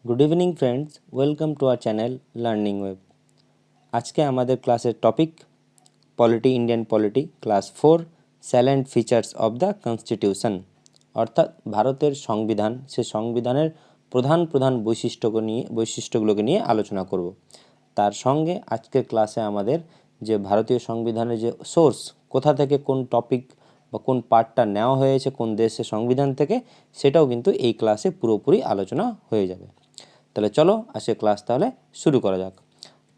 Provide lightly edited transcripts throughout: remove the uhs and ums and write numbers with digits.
Good evening friends, welcome to our channel learning web. আজকে আমাদের ক্লাসের topic polity, Indian polity, class 4, salient features of the constitution, অর্থাৎ ভারতের সংবিধান। সে সংবিধানের প্রধান প্রধান বৈশিষ্ট্যগুলোকে নিয়ে আলোচনা করব। তার সঙ্গে আজকের ক্লাসে আমাদের যে ভারতীয় সংবিধানের যে সোর্স, কোথা থেকে কোন টপিক বা কোন পার্টটা নেওয়া হয়েছে কোন দেশের সংবিধান থেকে, সেটাও কিন্তু এই ক্লাসে পুরোপুরি আলোচনা হয়ে যাবে। তাহলে চলো আজকে ক্লাস তাহলে শুরু করা যাক।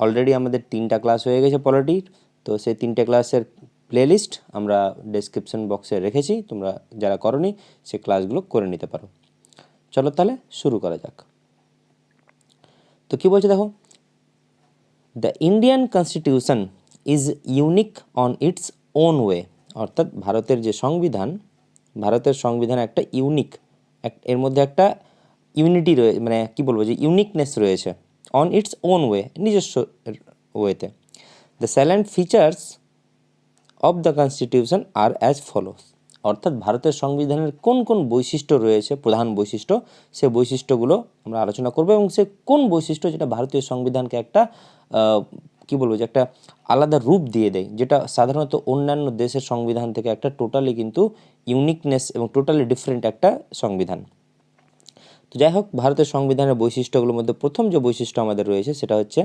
অলরেডি আমাদের 3টা ক্লাস হয়ে গেছে পলিটির, তো সেই 3টে ক্লাসের প্লেলিস্ট আমরা ডেসক্রিপশন বক্সে রেখেছি, তোমরা যারা করনি সেই ক্লাসগুলো করে নিতে পারো। চলো তাহলে শুরু করা যাক। তো কী বলছে দেখো, the Indian constitution is unique on its own way, অর্থাৎ ভারতের সংবিধান একটা ইউনিক, এর মধ্যে একটা ইউনিটি রয়েছে, মানে কী বলবো, যে ইউনিকনেস রয়েছে অন ইটস ওন ওয়ে, নিজস্ব ওয়েতে। The salient features of the constitution are as follows, অর্থাৎ ভারতের সংবিধানের কোন কোন বৈশিষ্ট্য রয়েছে, প্রধান বৈশিষ্ট্য, সে বৈশিষ্ট্যগুলো আমরা আলোচনা করব। এবং সে কোন বৈশিষ্ট্য যেটা ভারতীয় সংবিধানকে একটা কী বলবো, যে একটা আলাদা রূপ দিয়ে দেয়, যেটা সাধারণত অন্যান্য দেশের সংবিধান থেকে একটা টোটালি কিন্তু ইউনিকনেস এবং টোটালি ডিফারেন্ট একটা সংবিধান। তো যাই হোক, ভারতের সংবিধানের বৈশিষ্ট্যগুলোর মধ্যে প্রথম যে বৈশিষ্ট্য আমাদের রয়েছে সেটা হচ্ছে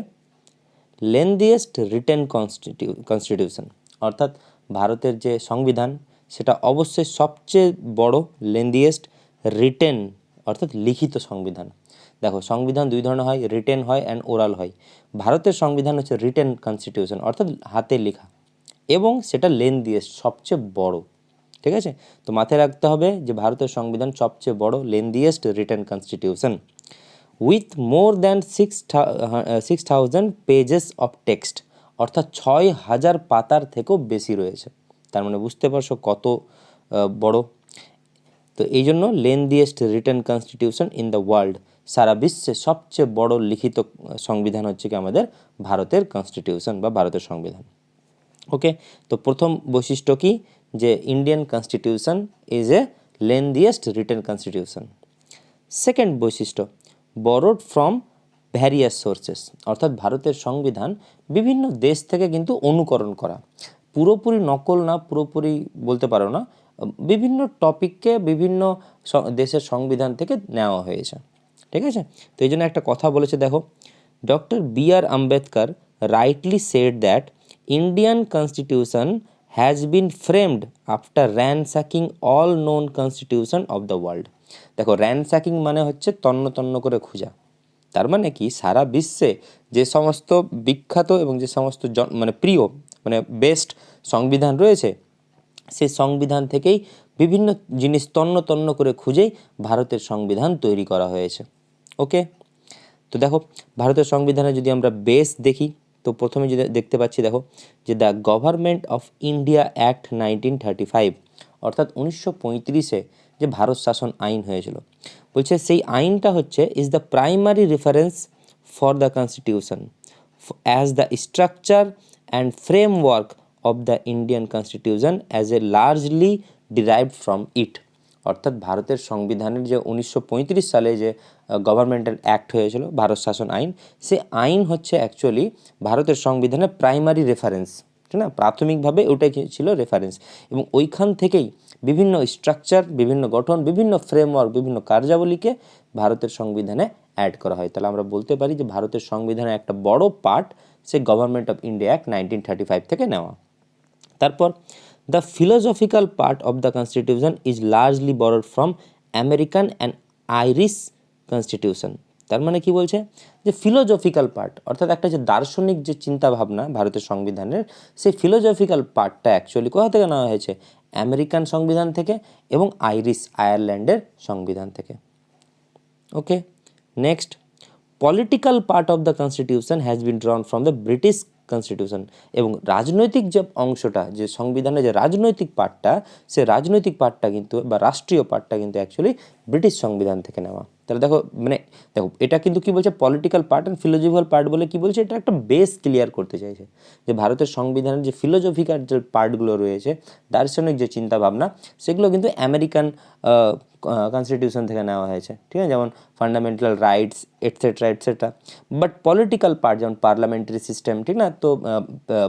লেন্দিয়েস্ট রিটেন কনস্টিটিউশন, অর্থাৎ ভারতের যে সংবিধান সেটা অবশ্যই সবচেয়ে বড়, লেন্দিয়েস্ট, রিটেন অর্থাৎ লিখিত সংবিধান। দেখো, সংবিধান দুই ধরনের হয়, রিটেন হয় অ্যান্ড ওরাল হয়। ভারতের সংবিধান হচ্ছে রিটেন কনস্টিটিউশন, অর্থাৎ হাতে লেখা, এবং সেটা লেন্দিয়েস্ট, সবচেয়ে বড়। ঠিক আছে, তো মাথায় রাখতে হবে যে ভারতের সংবিধান সবচেয়ে বড়, lengthiest written constitution, with more than 6,000 pages of text, অর্থাৎ 6,000 পাতার থেকেও বেশি রয়েছে। তার মানে বুঝতে পারছো কত বড়। তো এই জন্য lengthiest written constitution in the world, সারা বিশ্বে সবচেয়ে বড় লিখিত সংবিধান হচ্ছে কি আমাদের ভারতের কনস্টিটিউশন বা ভারতের সংবিধান। ওকে, তো প্রথম বৈশিষ্ট্য কি, যে Indian constitution is a lengthiest written constitution. Second বৈশিষ্ট্য, বরোড ফ্রম ভ্যারিয়াস সোর্সেস, অর্থাৎ ভারতের সংবিধান বিভিন্ন দেশ থেকে কিন্তু অনুকরণ করা, পুরোপুরি নকল না, পুরোপুরি বলতে পারো না, বিভিন্ন টপিককে বিভিন্ন দেশের সংবিধান থেকে নেওয়া হয়েছে। ঠিক আছে, তো এই জন্য একটা কথা বলেছে, দেখো, doctor B.R. Ambedkar rightly said that Indian constitution has been framed after ransacking all known constitution of the world. দেখো, র্যানস্যাকিং মানে হচ্ছে তন্ন তন্ন করে খোঁজা। তার মানে কি, সারা বিশ্বে যে সমস্ত বিখ্যাত এবং যে সমস্ত মানে প্রিয়, মানে বেস্ট সংবিধান রয়েছে, সেই সংবিধান থেকেই বিভিন্ন জিনিস তন্ন তন্ন করে খুঁজেই ভারতের সংবিধান তৈরি করা হয়েছে। ওকে, তো দেখো, ভারতের সংবিধানে যদি আমরা বেস দেখি, তো প্রথমে যদি দেখতে পাচ্ছি, দেখো, যে the government of India act 1935, অর্থাৎ 1935-এ যে ভারত শাসন আইন হয়েছিল, বলছে সেই আইনটা হচ্ছে is the primary reference for the constitution as the structure and framework of the Indian constitution as a largely derived from it, অর্থাৎ ভারতের সংবিধানের যে 1935 সালে যে গভর্নমেন্টাল অ্যাক্ট হয়েছিল, ভারত শাসন আইন, সে আইন হচ্ছে অ্যাকচুয়ালি ভারতের সংবিধানের প্রাইমারি রেফারেন্স, ঠিক না, প্রাথমিকভাবে ওটাই ছিল রেফারেন্স। এবং ওইখান থেকেই বিভিন্ন স্ট্রাকচার, বিভিন্ন গঠন, বিভিন্ন ফ্রেমওয়ার্ক, বিভিন্ন কার্যাবলীকে ভারতের সংবিধানে অ্যাড করা হয়। তাহলে আমরা বলতে পারি যে ভারতের সংবিধানের একটা বড় part say government of India act 1935 থেকে নেওয়া। তারপর the philosophical part of the constitution is largely borrowed from American and Irish constitution. তার মানে কি বলছে, যে ফিলোসফিক্যাল পার্ট, অর্থাৎ একটা যে দার্শনিক যে চিন্তাভাবনা ভারতের সংবিধানের, সেই ফিলোসফিক্যাল পার্টটা অ্যাকচুয়ালি কোথা থেকে নেওয়া হয়েছে, আমেরিকান সংবিধান থেকে এবং আয়ারল্যান্ডের সংবিধান থেকে। Okay, next, political part of the constitution has been drawn from the British constitution, এবং রাজনৈতিক যে অংশটা, যে সংবিধানের যে রাজনৈতিক পার্টটা, সে রাজনৈতিক পার্টটা কিন্তু বা রাষ্ট্রীয় পার্টটা কিন্তু অ্যাকচুয়ালি ব্রিটিশ সংবিধান থেকে নেওয়া। তাহলে দেখো মানে দেখো এটা কিন্তু কি বলছে, political part and philosophical part বলে কি বলছে, এটা একটা বেস ক্লিয়ার করতে চাইছে যে ভারতের সংবিধানের যে ফিলোজফিক্যাল যে পার্টগুলো রয়েছে, দার্শনিক যে চিন্তা ভাবনা, সেগুলো কিন্তু আমেরিকান কনস্টিটিউশন থেকে নেওয়া হয়েছে, ঠিক আছে, যেমন fundamental rights etcetera etcetera. But political part যেমন পার্লামেন্টারি সিস্টেম, ঠিক না, তো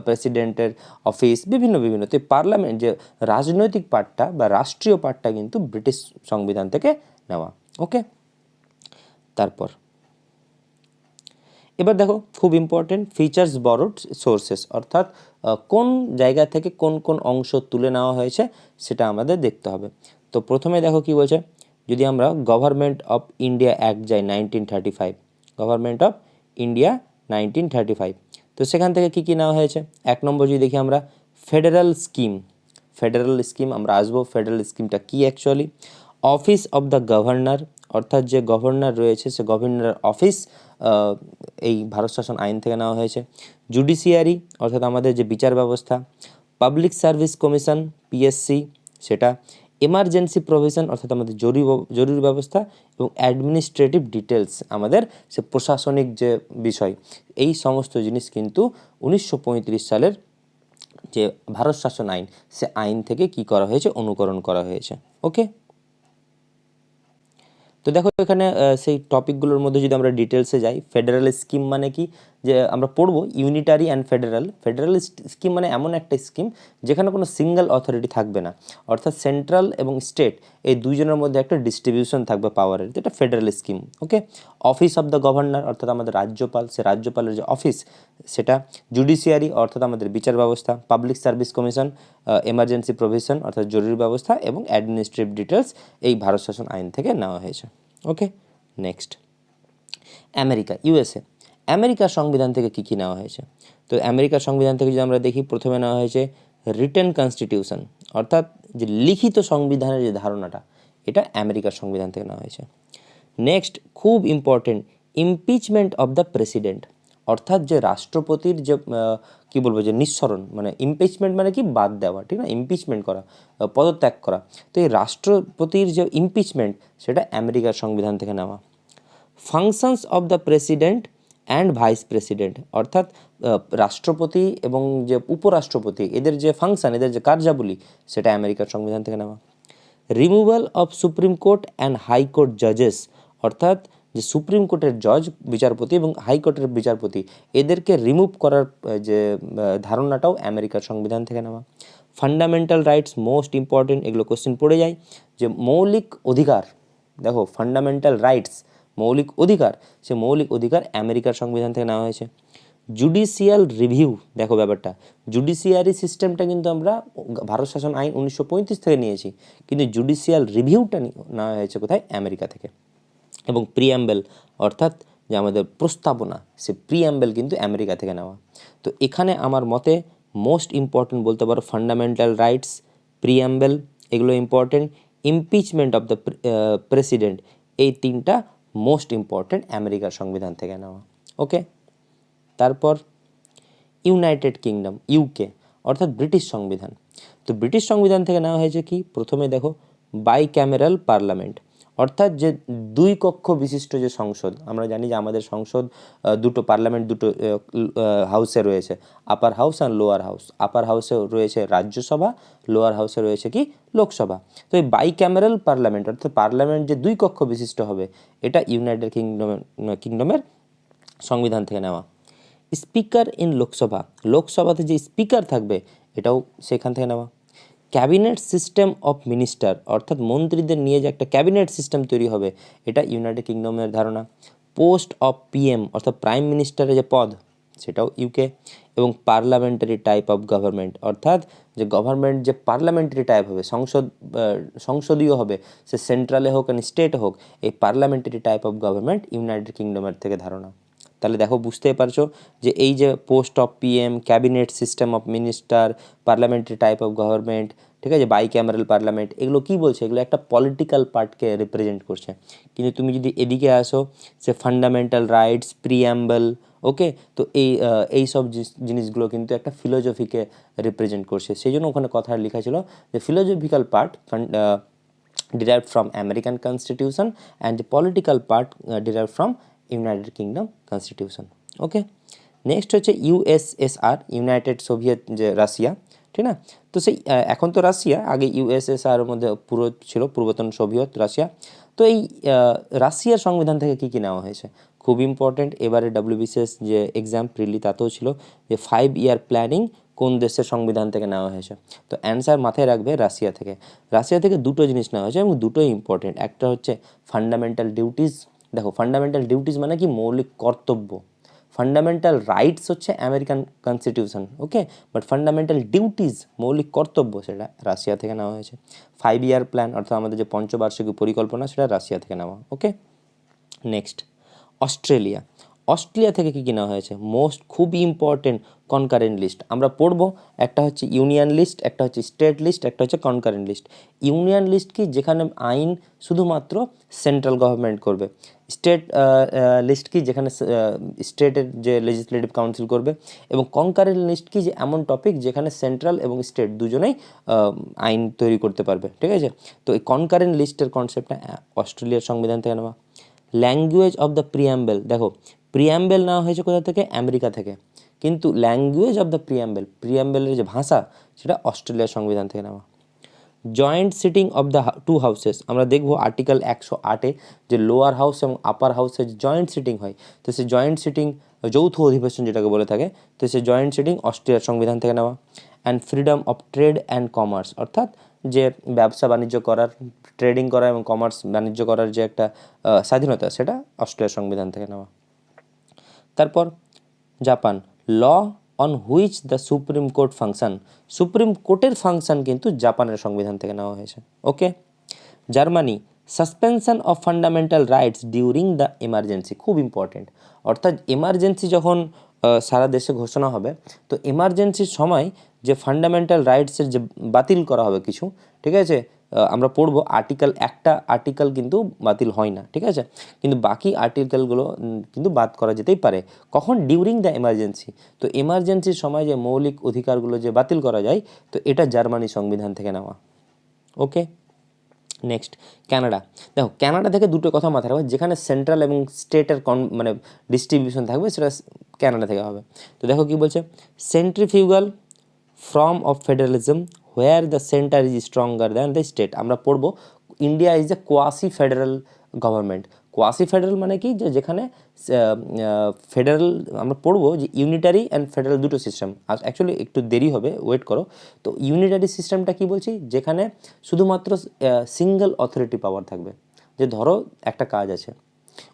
প্রেসিডেন্টের অফিস বিভিন্ন বিভিন্ন, তো পার্লামেন্ট যে রাজনৈতিক পার্টটা বা রাষ্ট্রীয় পার্টটা কিন্তু ব্রিটিশ সংবিধান থেকে নেওয়া। ওকে, তারপর এবার দেখো খুব ইম্পর্টেন্ট, ফিচার্স বরোড সোর্সেস, অর্থাৎ কোন জায়গা থেকে কোন কোন অংশ তুলে নেওয়া হয়েছে সেটা আমাদের দেখতে হবে। তো প্রথমে দেখো কি বলছে, যদি আমরা গভর্নমেন্ট অফ ইন্ডিয়া অ্যাক্ট যাই 1935, গভর্নমেন্ট অফ ইন্ডিয়া 1935, তো সেখান থেকে কি কি নেওয়া হয়েছে। এক নম্বর যদি দেখি আমরা ফেডারেল স্কিম, ফেডারেল স্কিম আমরা আসবো, ফেডারেল স্কিমটা কি actually. Office of the governor, অর্থাৎ যে গভর্নর রয়েছে সে গভর্নর অফিস এই ভারত শাসন আইন থেকে নেওয়া হয়েছে। জুডিশিয়ারি, অর্থাৎ আমাদের যে বিচার ব্যবস্থা। পাবলিক সার্ভিস কমিশন পিএসসি সেটা। এমার্জেন্সি প্রভিশন, অর্থাৎ আমাদের জরুরি ব্যবস্থা। এবং অ্যাডমিনিস্ট্রেটিভ ডিটেলস, আমাদের সে প্রশাসনিক যে বিষয়, এই সমস্ত জিনিস কিন্তু 1935 সালের যে ভারত শাসন আইন, সে আইন থেকে কি করা হয়েছে, অনুকরণ করা হয়েছে। ওকে, তো দেখো এখানে সেই টপিকগুলোর মধ্যে যদি আমরা ডিটেলসে যাই, ফেডারেল স্কিম মানে কি, যে আমরা পড়বো unitary and federal. Federal scheme মানে এমন একটা স্কিম যেখানে কোনো সিঙ্গেল অথরিটি থাকবে না, অর্থাৎ সেন্ট্রাল এবং স্টেট এই দুইজনের মধ্যে একটা ডিস্ট্রিবিউশন থাকবে পাওয়ারের, এটা federal scheme. Okay, office of the governor, অর্থাৎ আমাদের রাজ্যপাল, সে রাজ্যপালের যে অফিস সেটা। জুডিশিয়ারি, অর্থাৎ আমাদের বিচার ব্যবস্থা। Public service commission, emergency provision অর্থাৎ জরুরি ব্যবস্থা। এবং অ্যাডমিনিস্ট্রেটিভ ডিটেলস এই ভারত শাসন আইন থেকে নেওয়া হয়েছে। ওকে, নেক্সট আমেরিকা, ইউএসএ। আমেরিকার সংবিধান থেকে কী কী নেওয়া হয়েছে, তো আমেরিকার সংবিধান থেকে যদি আমরা দেখি, প্রথমে নেওয়া হয়েছে রিটেন কনস্টিটিউশন, অর্থাৎ যে লিখিত সংবিধানের যে ধারণাটা, এটা আমেরিকার সংবিধান থেকে নেওয়া হয়েছে। নেক্সট খুব important, impeachment of the president, অর্থাৎ যে রাষ্ট্রপতির যে কী বলবো, যে নিঃসরণ, মানে ইমপিচমেন্ট মানে কি, বাদ দেওয়া, ঠিক না, ইমপিচমেন্ট করা, পদত্যাগ করা। তো এই রাষ্ট্রপতির যে ইমপিচমেন্ট, সেটা আমেরিকার সংবিধান থেকে নেওয়া। Functions of the president and vice president, অর্থাৎ রাষ্ট্রপতি এবং যে উপরাষ্ট্রপতি, এদের যে ফাংশন, এদের যে কার্যাবলী, সেটা আমেরিকার সংবিধান থেকে নেওয়া। Removal of supreme court and high court জাজেস, অর্থাৎ যে সুপ্রিম কোর্টের জজ বিচারপতি এবং হাইকোর্টের বিচারপতি, এদেরকে রিমুভ করার যে ধারণাটাও আমেরিকার সংবিধান থেকে নেওয়া। ফান্ডামেন্টাল রাইটস মোস্ট ইম্পর্টেন্ট, এগুলো কোশ্চেন পড়ে যায়, যে মৌলিক অধিকার, দেখো ফান্ডামেন্টাল রাইটস মৌলিক অধিকার, সে মৌলিক অধিকার আমেরিকার সংবিধান থেকে নেওয়া হয়েছে। জুডিশিয়াল রিভিউ, দেখো ব্যাপারটা, জুডিশিয়ারি সিস্টেমটা কিন্তু আমরা ভারত শাসন আইন 1935 থেকে নিয়েছি, কিন্তু জুডিশিয়াল রিভিউটা নেওয়া হয়েছে কোথায়, আমেরিকা থেকে। এবং প্রিয়াম্বেল, অর্থাৎ যে আমাদের প্রস্তাবনা, সে প্রিয়াম্বেল কিন্তু আমেরিকা থেকে নেওয়া। তো এখানে আমার মতে মোস্ট ইম্পর্টেন্ট বলতে পারো ফান্ডামেন্টাল রাইটস, প্রিয়াম্বেল, এগুলো important. Impeachment of the president, এই তিনটা মোস্ট ইম্পর্টেন্ট আমেরিকার সংবিধান থেকে নেওয়া। ওকে, তারপর ইউনাইটেড কিংডম, ইউকে, অর্থাৎ ব্রিটিশ সংবিধান। তো ব্রিটিশ সংবিধান থেকে নেওয়া হয়েছে কি, প্রথমে দেখো বাইক্যামেরাল পার্লামেন্ট, অর্থাৎ যে দুই কক্ষ বিশিষ্ট যে সংসদ, আমরা জানি যে আমাদের সংসদ দুটো, পার্লামেন্ট দুটো হাউসে রয়েছে, আপার হাউস আর লোয়ার হাউস। আপার হাউসে রয়েছে রাজ্যসভা, লোয়ার হাউসে রয়েছে কি, লোকসভা। তো এই বাইক্যামেরাল পার্লামেন্ট, অর্থাৎ পার্লামেন্ট যে দুই কক্ষ বিশিষ্ট হবে, এটা ইউনাইটেড কিংডমের সংবিধান থেকে নেওয়া। স্পিকার ইন লোকসভা, লোকসভাতে যে স্পিকার থাকবে, এটাও সেখান থেকে নেওয়া। ক্যাবিনেট সিস্টেম অফ মিনিস্টার, অর্থাৎ মন্ত্রীদের নিয়ে যে একটা ক্যাবিনেট সিস্টেম তৈরি হবে, এটা ইউনাইটেড কিংডমের ধারণা। পোস্ট অফ পিএম, অর্থাৎ প্রাইম মিনিস্টারের যে পদ, সেটাও ইউকে। এবং পার্লামেন্টারি টাইপ অফ গভর্নমেন্ট, অর্থাৎ যে গভর্নমেন্ট যে পার্লামেন্টারি টাইপ হবে, সংসদীয় হবে, সে সেন্ট্রালে হোক আর স্টেটে হোক, এই parliamentary type of government United কিংডমের থেকে ধারণা। তাহলে দেখো বুঝতেই পারছো যে এই যে post of PM, cabinet system of minister, parliamentary type of government, ঠিক আছে, বাইক্যামেরাল পার্লামেন্ট, এগুলো কি বলছে, এগুলো একটা পলিটিক্যাল পার্টকে রিপ্রেজেন্ট করছে। কিন্তু তুমি যদি এদিকে আসো, সে ফান্ডামেন্টাল রাইটস, প্রিয়াম্বল, ওকে, তো এই সব জিনিসগুলো কিন্তু একটা ফিলোজফিকে রিপ্রেজেন্ট করছে। সেই জন্য ওখানে কথা লেখা ছিল যে philosophical part derived from American Constitution, and the political part derived from United Kingdom Constitution. Okay, next হচ্ছে ইউএসএসআর, ইউনাইটেড সোভিয়েত যে রাশিয়া, ঠিক না? তো সেই এখন তো রাশিয়া, আগে ইউএসএসআর মধ্যে পুরো ছিল পূর্বতন সোভিয়েত রাশিয়া। তো এই রাশিয়ার সংবিধান থেকে কী কী নেওয়া হয়েছে, খুব ইম্পর্টেন্ট। এবারে ডাব্লিউবিসিএস যে এক্সাম প্রিলি তাতেও ছিল যে 5 ইয়ার প্ল্যানিং কোন দেশের সংবিধান থেকে নেওয়া হয়েছে। তো অ্যান্সার মাথায় রাখবে রাশিয়া থেকে। রাশিয়া থেকে দুটো জিনিস নেওয়া হয়েছে এবং দুটোই ইম্পর্টেন্ট। একটা হচ্ছে ফান্ডামেন্টাল ডিউটিস। দেখো, ফান্ডামেন্টাল ডিউটিস মানে কি, মৌলিক কর্তব্য। ফান্ডামেন্টাল রাইটস হচ্ছে American constitution, okay, but fundamental duties, মৌলিক কর্তব্য, সেটা রাশিয়া থেকে নেওয়া হয়েছে। 5 ইয়ার প্ল্যান অর্থাৎ আমাদের যে পঞ্চবার্ষিকী পরিকল্পনা, সেটা রাশিয়া থেকে নেওয়া, ওকে। Next, Australia. অস্ট্রেলিয়া থেকে কী কী নেওয়া হয়েছে, মোস্ট খুবই ইম্পর্টেন্ট কনকারেন্ট লিস্ট আমরা পড়বো। একটা হচ্ছে ইউনিয়ন লিস্ট, একটা হচ্ছে স্টেট লিস্ট, একটা হচ্ছে কনকারেন্ট লিস্ট। ইউনিয়ন লিস্ট কি, যেখানে আইন শুধুমাত্র সেন্ট্রাল গভর্নমেন্ট করবে। স্টেট লিস্ট কি, যেখানে স্টেটের যে লেজিসলেটিভ কাউন্সিল করবে। এবং কনকারেন্ট লিস্ট কি, যে এমন টপিক যেখানে সেন্ট্রাল এবং স্টেট দুজনেই আইন তৈরি করতে পারবে, ঠিক আছে। তো এই কনকারেন্ট লিস্টের কনসেপ্টটা অস্ট্রেলিয়ার সংবিধান থেকে নেওয়া। ল্যাঙ্গুয়েজ অফ দ্য প্রিয়াম্বেল, দেখো প্রিয়াম্বেল নেওয়া হয়েছে কোথা থেকে, আমেরিকা থেকে, কিন্তু ল্যাঙ্গুয়েজ অফ দ্য প্রিয়াম্বেলের যে ভাষা, সেটা অস্ট্রেলিয়ার সংবিধান থেকে নেওয়া। Joint sitting of the 2 houses, আমরা দেখব আর্টিকেল 108-এ যে লোয়ার হাউস এবং আপার হাউসের জয়েন্ট সিটিং হয়, তো সেই জয়েন্ট সিটিং, যৌথ অধিবেশন যেটাকে বলে থাকে, তো সেই জয়েন্ট সিটিং অস্ট্রেলিয়ার সংবিধান থেকে নেওয়া। And freedom of trade and commerce, অর্থাৎ যে ব্যবসা বাণিজ্য করার, ট্রেডিং করা এবং কমার্স বাণিজ্য করার যে একটা স্বাধীনতা, সেটা অস্ট্রেলিয়ার সংবিধান থেকে নেওয়া। তারপর Japan, law on which the supreme court function, supreme কোর্টের ফাংশন কিন্তু জাপানের সংবিধান থেকে নেওয়া হয়েছে, okay. Germany, suspension of fundamental rights during the emergency, খুব ইম্পর্টেন্ট। অর্থাৎ এমার্জেন্সি যখন সারা দেশে ঘোষণা হবে, তো এমার্জেন্সির সময় যে ফান্ডামেন্টাল রাইটসের যে বাতিল করা হবে কিছু, ঠিক আছে, আমরা পড়বো আর্টিকেল, একটা আর্টিকেল কিন্তু বাতিল হয় না, ঠিক আছে, কিন্তু বাকি আর্টিকেলগুলো কিন্তু বাদ করা যেতেই পারে। কখন, ডিউরিং দ্য এমার্জেন্সি। তো এমার্জেন্সির সময় যে মৌলিক অধিকারগুলো যে বাতিল করা যায়, তো এটা জার্মানি সংবিধান থেকে নেওয়া, ওকে। Next, Canada. দেখো, কানাডা থেকে দুটো কথা মাথায় রাখবে, যেখানে সেন্ট্রাল এবং স্টেটের মানে ডিস্ট্রিবিউশন থাকবে, সেটা কানাডা থেকে হবে। তো দেখো কি বলছে, centrifugal form of federalism where the centre is stronger than the state, আমরা পড়বো India is a quasi federal government. Quasi federal মানে কি, যে যেখানে ফেডারেল, আমরা পড়বো যে ইউনিটারি অ্যান্ড ফেডারেল দুটো সিস্টেম। আর অ্যাকচুয়ালি একটু দেরি হবে, ওয়েট করো। তো ইউনিটারি সিস্টেমটা কি বলছি, যেখানে শুধুমাত্র সিঙ্গেল অথরিটি পাওয়ার থাকবে। যে ধরো একটা কাজ আছে,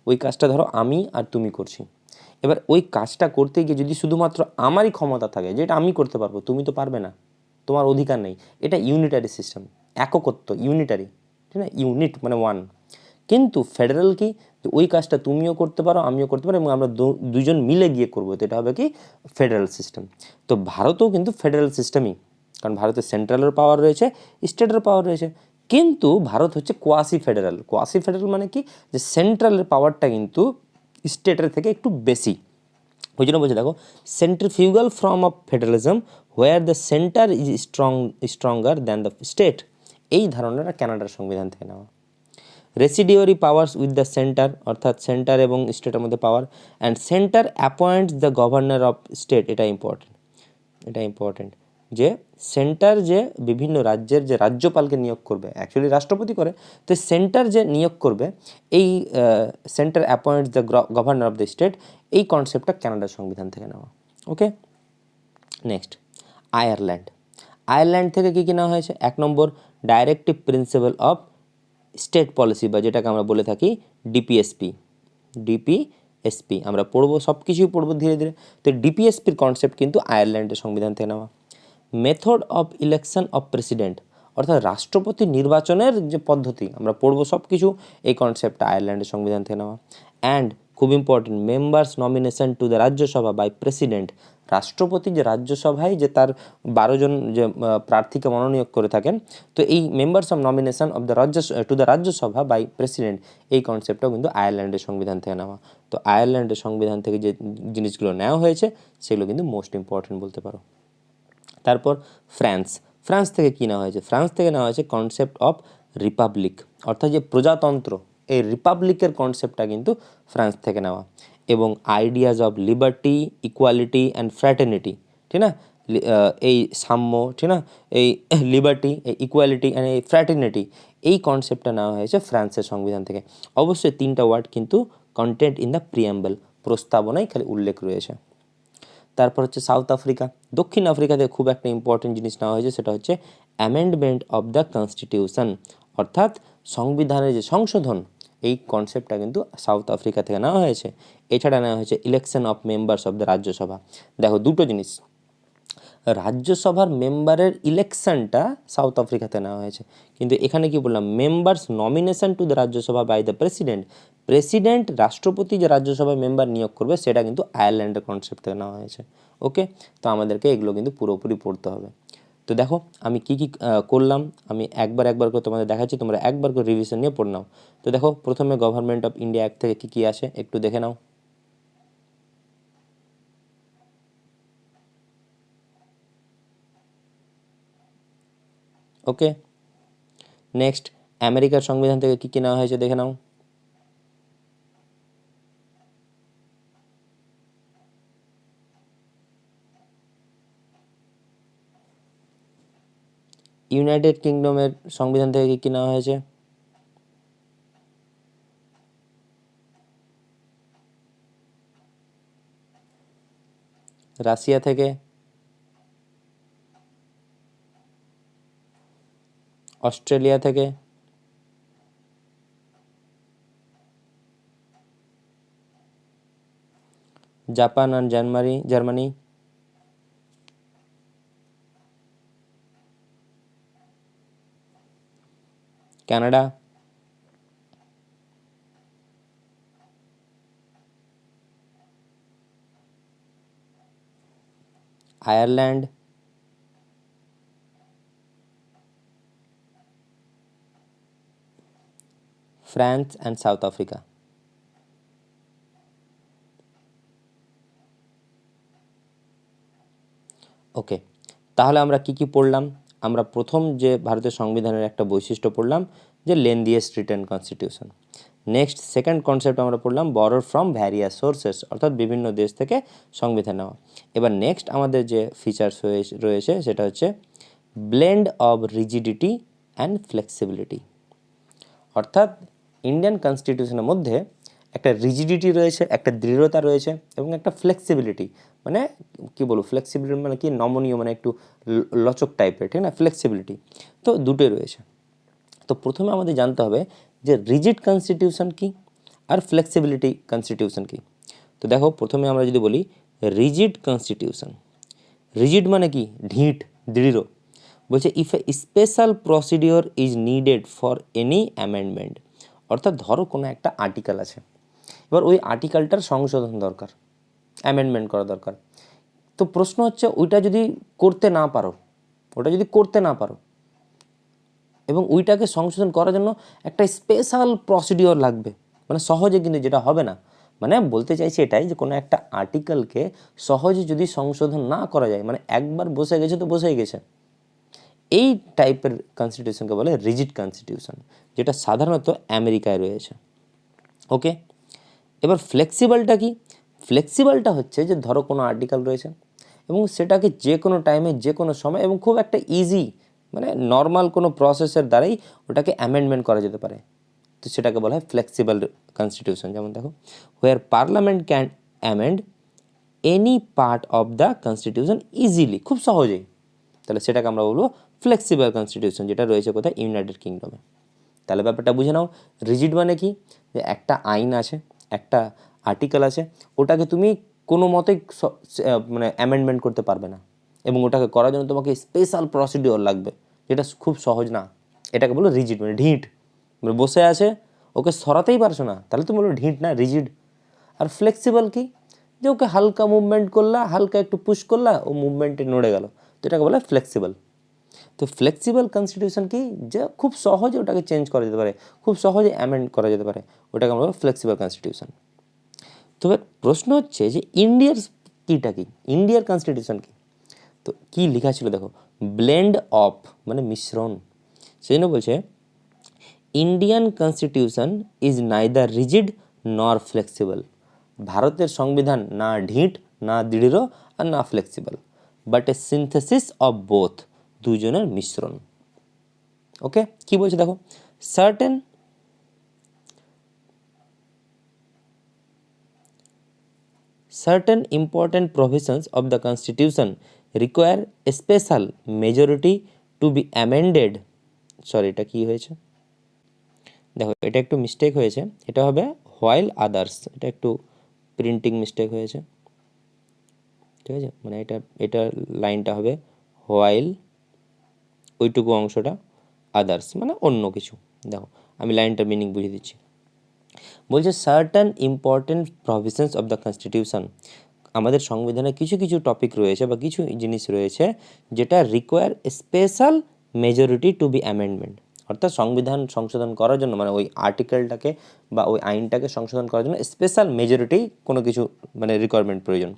ওই কাজটা ধরো আমি আর তুমি করছি, এবার ওই কাজটা করতে গিয়ে যদি শুধুমাত্র আমারই ক্ষমতা থাকে, যেটা আমি করতে পারবো, তুমি তো পারবে না, তোমার অধিকার নেই, এটা ইউনিটারি সিস্টেম, এককত্ব, ইউনিটারি, ঠিক না, ইউনিট মানে ওয়ান। কিন্তু ফেডারেল কি, ওই কাজটা তুমিও করতে পারো, আমিও করতে পারো, এবং আমরা দুজন মিলে গিয়ে করবো, তো এটা হবে কি, ফেডারেল সিস্টেম। তো ভারতেও কিন্তু ফেডারেল সিস্টেমই, কারণ ভারতের সেন্ট্রালের পাওয়ার রয়েছে, স্টেটের পাওয়ার রয়েছে, কিন্তু ভারত হচ্ছে কোয়াসি ফেডারেল। কোয়াসি ফেডারেল মানে কি, যে সেন্ট্রালের পাওয়ারটা কিন্তু স্টেটের থেকে একটু বেশি। ওই জন্য বলছে, দেখো, centrifugal form of federalism where the centre is stronger than the state, এই ধারণাটা কানাডার সংবিধান থেকে নেওয়া। Residuary powers with the centre, অর্থাৎ সেন্টার এবং স্টেটের মধ্যে power, and centre appoints the governor of state, এটা ইম্পর্টেন্ট, যে সেন্টার যে বিভিন্ন রাজ্যের যে রাজ্যপালকে নিয়োগ করবে, অ্যাকচুয়ালি রাষ্ট্রপতি করে, তো সেন্টার যে নিয়োগ করবে, এই centre appoints the governor of the state, এই কনসেপ্টটা কানাডার সংবিধান থেকে নেওয়া, ওকে। নেক্সট, আয়ারল্যান্ড থেকে কী কী নেওয়া হয়েছে, 1 number directive principle of state policy, বা যেটাকে আমরা বলে থাকি ডিপিএসপি আমরা পড়বো, সব কিছুই পড়বো ধীরে ধীরে। তো ডিপিএসপির কনসেপ্ট কিন্তু আয়ারল্যান্ডের সংবিধান থেকে নেওয়া। Method of election of president, অর্থাৎ রাষ্ট্রপতি নির্বাচনের যে পদ্ধতি, আমরা পড়বো সব কিছু, এই কনসেপ্টটা আয়ারল্যান্ডের সংবিধান থেকে নেওয়া। অ্যান্ড খুব important, members nomination to the Rajya Sabha by president, রাষ্ট্রপতি যে রাজ্যসভায় যে তার 12 জন যে প্রার্থীকে মনোনিয়োগ করে থাকেন, তো এই members of nomination of the Rajya Sabha by president, এই কনসেপ্টটাও কিন্তু আয়ারল্যান্ডের সংবিধান থেকে নেওয়া। তো আয়ারল্যান্ডের সংবিধান থেকে যে জিনিসগুলো নেওয়া হয়েছে, সেগুলো কিন্তু মোস্ট ইম্পর্টেন্ট বলতে পারো। তারপর ফ্রান্স থেকে কী নেওয়া হয়েছে, ফ্রান্স থেকে নেওয়া হয়েছে কনসেপ্ট অফ রিপাবলিক, অর্থাৎ যে প্রজাতন্ত্র, এই রিপাবলিকের কনসেপ্টটা কিন্তু ফ্রান্স থেকে নেওয়া। এবং ideas of liberty, equality and fraternity, ঠিক না, এই সাম্য, ঠিক না, এই লিবার্টি, এই ইকুয়ালিটি অ্যান্ড এই ফ্র্যাটার্নিটি, এই কনসেপ্টটা নেওয়া হয়েছে ফ্রান্সের সংবিধান থেকে। অবশ্যই 3টা ওয়ার্ড কিন্তু কন্টেন্ট ইন দ্য প্রিয়াম্বল, প্রস্তাবনায় খালি উল্লেখ রয়েছে। তারপর হচ্ছে সাউথ আফ্রিকা। দক্ষিণ আফ্রিকাতে খুব একটা ইম্পর্টেন্ট জিনিস নেওয়া হয়েছে, সেটা হচ্ছে অ্যামেন্ডমেন্ট অফ দ্য কনস্টিটিউশন, অর্থাৎ সংবিধানের যে সংশোধন, এই কনসেপ্টটা কিন্তু সাউথ আফ্রিকা থেকে নেওয়া হয়েছে। এছাড়া নেওয়া হয়েছে election of members of the Rajya Sabha. দেখো দুটো জিনিস, রাজ্যসভার মেম্বারের ইলেকশনটা সাউথ আফ্রিকাতে নেওয়া হয়েছে, কিন্তু এখানে কি বললাম, members nomination to the Rajya Sabha by the president, রাষ্ট্রপতি যে রাজ্যসভায় মেম্বার নিয়োগ করবে সেটা কিন্তু আয়ারল্যান্ডের কনসেপ্ট থেকে নেওয়া হয়েছে। ওকে, তো আমাদেরকে এগুলো কিন্তু পুরোপুরি পড়তে হবে। তো দেখো আমি কি কি করলাম, আমি একবার করে তোমাদের দেখাচ্ছি, তোমরা একবার করে রিভিশন নিয়ে পড়ে নাও। তো দেখো প্রথমে গভর্নমেন্ট অফ ইন্ডিয়া অ্যাক্ট থেকে কি কি আসে একটু দেখে নাও। ওকে, নেক্সট আমেরিকার সংবিধান থেকে কি কি নেওয়া হয়েছে দেখে নাও। ইউনাইটেড কিংডমের সংবিধান থেকে কি কি নেওয়া হয়েছে। রাশিয়া থেকে, অস্ট্রেলিয়া থেকে, জাপান আর Germany, Canada, Ireland, France and South Africa. Okay, তাহলে আমরা কি কি পড়লাম, আমরা প্রথম যে ভারতের সংবিধানের একটা বৈশিষ্ট্য পড়লাম যে lengthiest written constitution. Next second concept আমরা পড়লাম বরোড ফ্রম ভ্যারিয়াস সোর্সেস, অর্থাৎ বিভিন্ন দেশ থেকে সংবিধান নেওয়া। এবার নেক্সট আমাদের যে ফিচার্স রয়েছে সেটা হচ্ছে blend of rigidity and flexibility, অর্থাৎ ইন্ডিয়ান কনস্টিটিউশনের মধ্যে একটা রিজিডিটি রয়েছে, একটা দৃঢ়তা রয়েছে এবং একটা ফ্লেক্সিবিলিটি, মানে কি বলবো, ফ্লেক্সিবিলিটি মানে কি, নমনীয়, মানে একটু লচক টাইপের, ঠিক না, ফ্লেক্সিবিলিটি, তো দুটোই রয়েছে। তো প্রথমে আমাদের জানতে হবে যে রিজিড কনস্টিটিউশন কি আর ফ্লেক্সিবিলিটি কনস্টিটিউশন কি। তো দেখো প্রথমে আমরা যদি বলি রিজিড কনস্টিটিউশন, রিজিড মানে কি, ঢিঁট, দৃঢ়। বলছে if a special procedure is needed for any amendment, অর্থাৎ ধরো কোনো একটা আর্টিকেল আছে, এবার ওই আর্টিকেলটার সংশোধন দরকার, অ্যামেন্ডমেন্ট করা দরকার। তো প্রশ্ন হচ্ছে ওইটা যদি করতে না পারো, এবং ওইটাকে সংশোধন করার জন্য একটা স্পেশাল প্রসিডিওর লাগবে, মানে সহজে কিন্তু যেটা হবে না, মানে বলতে চাইছি এটাই যে কোনো একটা আর্টিকেলকে সহজে যদি সংশোধন না করা যায়, মানে একবার বসে গেছে তো বসেই গেছে, এই টাইপের কনস্টিটিউশনকে বলে রিজিড কনস্টিটিউশন, যেটা সাধারণত আমেরিকায় রয়েছে। ওকে, এবার ফ্লেক্সিবলটা কি, ফ্লেক্সিবলটা হচ্ছে যে ধরো কোনো আর্টিকেল রয়েছে এবং সেটাকে যে কোনো টাইমে, যে কোনো সময় এবং খুব একটা ইজি, মানে নর্মাল কোনো প্রসেসের দ্বারাই ওটাকে অ্যামেন্ডমেন্ট করা যেতে পারে, তো সেটাকে বলা হয় ফ্লেক্সিবল কনস্টিটিউশন। যেমন দেখো, where parliament can amend any part of the constitution easily, খুব সহজেই, তাহলে সেটাকে আমরা বলবো ফ্লেক্সিবল কনস্টিটিউশন, যেটা রয়েছে কোথায়, ইউনাইটেড কিংডমে। তাহলে ব্যাপারটা বুঝে নাও, রিজিড মানে কি, যে একটা আইন আছে, একটা আর্টিকেল আছে, ওটাকে তুমি কোনো মতেই মানে অ্যামেন্ডমেন্ট করতে পারবে না, এবং ওটাকে করার জন্য তোমাকে স্পেশাল প্রসিডিওর লাগবে, যেটা খুব সহজ না, এটাকে বলো রিজিড, মানে ঢিঁট, মানে বসে আছে, ওকে সরাতেই পারছো না, তাহলে তুমি বলো ঢিঁট, না রিজিড। আর ফ্লেক্সিবল কি, যে ওকে হালকা মুভমেন্ট করলা, হালকা একটু পুশ করলা, ও মুভমেন্টে নড়ে গেল, তো এটাকে বলে ফ্লেক্সিবল। তো ফ্লেক্সিবল কনস্টিটিউশন কি, যে খুব সহজে ওটাকে চেঞ্জ করা যেতে পারে, খুব সহজে অ্যামেন্ড করা যেতে পারে, ওটাকে আমরা বলবো ফ্লেক্সিবল কনস্টিটিউশন। তবে প্রশ্ন হচ্ছে যে ইন্ডিয়ার কীটা কি, ইন্ডিয়ার কনস্টিটিউশন কি, তো কী লেখা ছিল দেখো, ব্লেন্ড অফ মানে মিশ্রণ, সেই জন্য বলছে Indian constitution is neither rigid নর ফ্লেক্সিবল। ভারতের সংবিধান না ঢিঁট, না দৃঢ়, আর না flexible, but A synthesis of both, দুজনের মিশ্রণ। ওকে, কি বলছে দেখো, certain important provisions of the constitution require a special majority to be amended, sorry এটা কি হয়েছে দেখো, এটা একটু মিস্টেক হয়েছে, এটা হবে while others, এটা একটু প্রিন্টিং মিস্টেক হয়েছে, ঠিক আছে, মানে এটা লাইনটা হবে while, ওইটুকু অংশটা আদার্স মানে অন্য কিছু। দেখো আমি লাইনটার মিনিং বুঝিয়ে দিচ্ছি। বলছে certain important provisions of the constitution, আমাদের সংবিধানে কিছু কিছু টপিক রয়েছে বা কিছু জিনিস রয়েছে যেটা require special majority to be amendment, অর্থাৎ সংবিধান সংশোধন করার জন্য মানে ওই আর্টিকেলটাকে বা ওই আইনটাকে সংশোধন করার জন্য স্পেশাল মেজরিটি কোনো কিছু মানে রিকোয়ারমেন্ট প্রয়োজন।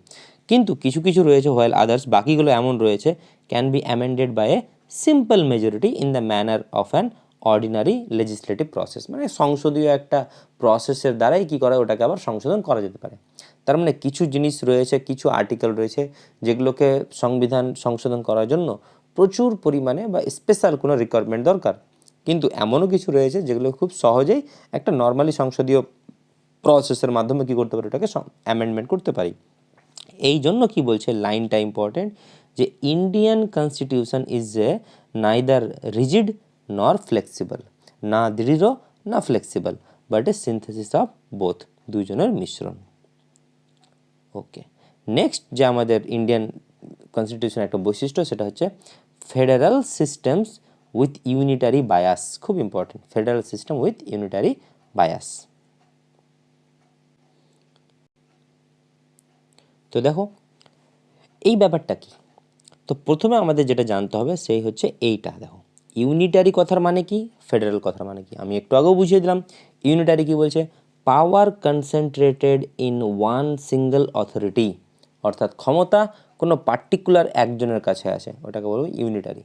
কিন্তু কিছু কিছু রয়েছে হোয়াইল আদার্স, বাকিগুলো এমন রয়েছে can be amended by a simple majority in the manner of an ordinary legislative process, মানে সংসদীয় একটা প্রসেসের দ্বারাই কী করা ওটাকে আবার সংশোধন করা যেতে পারে। তার মানে কিছু জিনিস রয়েছে, কিছু আর্টিকেল রয়েছে যেগুলোকে সংবিধান সংশোধন করার জন্য প্রচুর পরিমাণে বা স্পেশাল কোনো রিকোয়ারমেন্ট দরকার, কিন্তু এমনও কিছু রয়েছে যেগুলো খুব সহজেই একটা নর্মালি সংসদীয় প্রসেসের মাধ্যমে কী করতে পারি, ওটাকে অ্যামেন্ডমেন্ট করতে পারি। এই জন্য কী বলছে লাইনটা ইম্পর্টেন্ট, যে Indian constitution is A neither rigid নর ফ্লেক্সিবল, না দৃঢ় না flexible, but A synthesis of both, দুইজনের মিশ্রণ। ওকে, নেক্সট যে আমাদের ইন্ডিয়ান কনস্টিটিউশন একটা বৈশিষ্ট্য সেটা হচ্ছে federal systems with unitary bias, খুব important, federal system with unitary bias. তো দেখো এই ব্যাপারটা কি, তো প্রথমে আমাদের যেটা জানতে হবে সেই হচ্ছে এইটা, দেখো ইউনিটারি কথার মানে কি, ফেডারেল কথার মানে কি, আমি একটু আগেও বুঝিয়ে দিলাম। ইউনিটারি কি বলছে, power concentrated in one single authority, অর্থাৎ ক্ষমতা কোনো পার্টিকুলার একজনের কাছে আছে, ওটাকে বলবো unitary.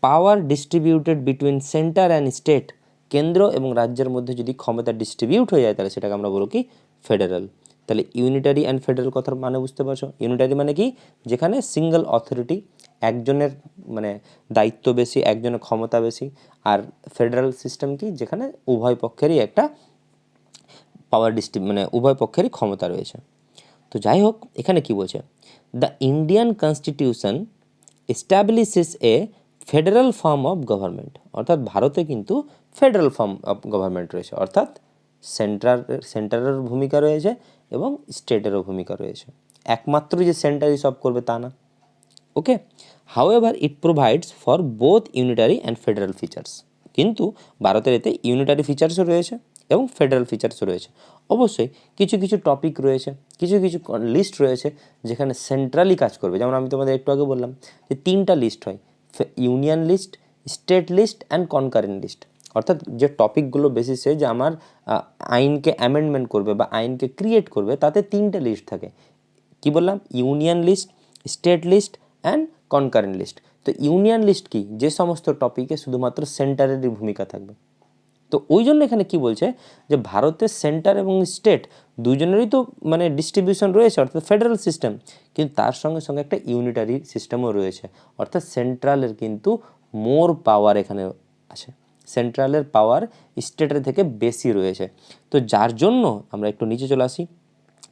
Power distributed between centre and state, কেন্দ্র এবং রাজ্যের মধ্যে যদি ক্ষমতা ডিস্ট্রিবিউট হয়ে যায় তাহলে সেটাকে আমরা বলবো কি, ফেডারেল। তাহলে ইউনিটারি অ্যান্ড ফেডারেল কথার মানে বুঝতে পারছো, ইউনিটারি মানে কি, যেখানে সিঙ্গেল অথরিটি, একজনের মানে দায়িত্ব বেশি, একজনের ক্ষমতা বেশি, আর ফেডারেল সিস্টেম কি, যেখানে উভয় পক্ষেরই একটা পাওয়ার মানে উভয় পক্ষেরই ক্ষমতা রয়েছে। তো যাই হোক, এখানে কি বলছে, the Indian constitution establishes a federal form of government, অর্থাৎ ভারতে কিন্তু ফেডারেল ফর্ম অফ গভর্নমেন্ট রয়েছে, অর্থাৎ সেন্টারের ভূমিকা রয়েছে এবং স্টেটেরও ভূমিকা রয়েছে, একমাত্র যে সেন্টারই সব করবে তা না। Okay, however it provides for both unitary and federal features, কিন্তু ভারতের এতে ইউনিটারি ফিচার্সও রয়েছে এবং ফেডারেল ফিচার্সও রয়েছে। অবশ্যই কিছু কিছু টপিক রয়েছে, কিছু কিছু লিস্ট রয়েছে যেখানে সেন্ট্রালি কাজ করবে, যেমন আমি তোমাদের একটু আগে বললাম যে তিনটা লিস্ট হয়, union list, state list and concurrent list, অর্থাৎ যে টপিকগুলো বেসিসে যে আমার আইনকে অ্যামেন্ডমেন্ট করবে বা আইনকে ক্রিয়েট করবে, তাতে তিনটা লিস্ট থাকে। কি বললাম, union list, state list and concurrent list. তো ইউনিয়ন লিস্ট কি, যে সমস্ত টপিকে শুধুমাত্র সেন্টারেরই ভূমিকা থাকবে। তো ওই জন্য এখানে কি বলছে যে ভারতের সেন্টার এবং স্টেট দুজনেরই তো মানে ডিস্ট্রিবিউশন রয়েছে, অর্থাৎ ফেডারেল সিস্টেম, কিন্তু তার সঙ্গে সঙ্গে একটা ইউনিটারি সিস্টেমও রয়েছে, অর্থাৎ সেন্ট্রালের কিন্তু মোর পাওয়ার এখানে আছে, সেন্ট্রালের পাওয়ার স্টেটের থেকে বেশি রয়েছে। তো যার জন্য আমরা একটু নিচে চলে আসি,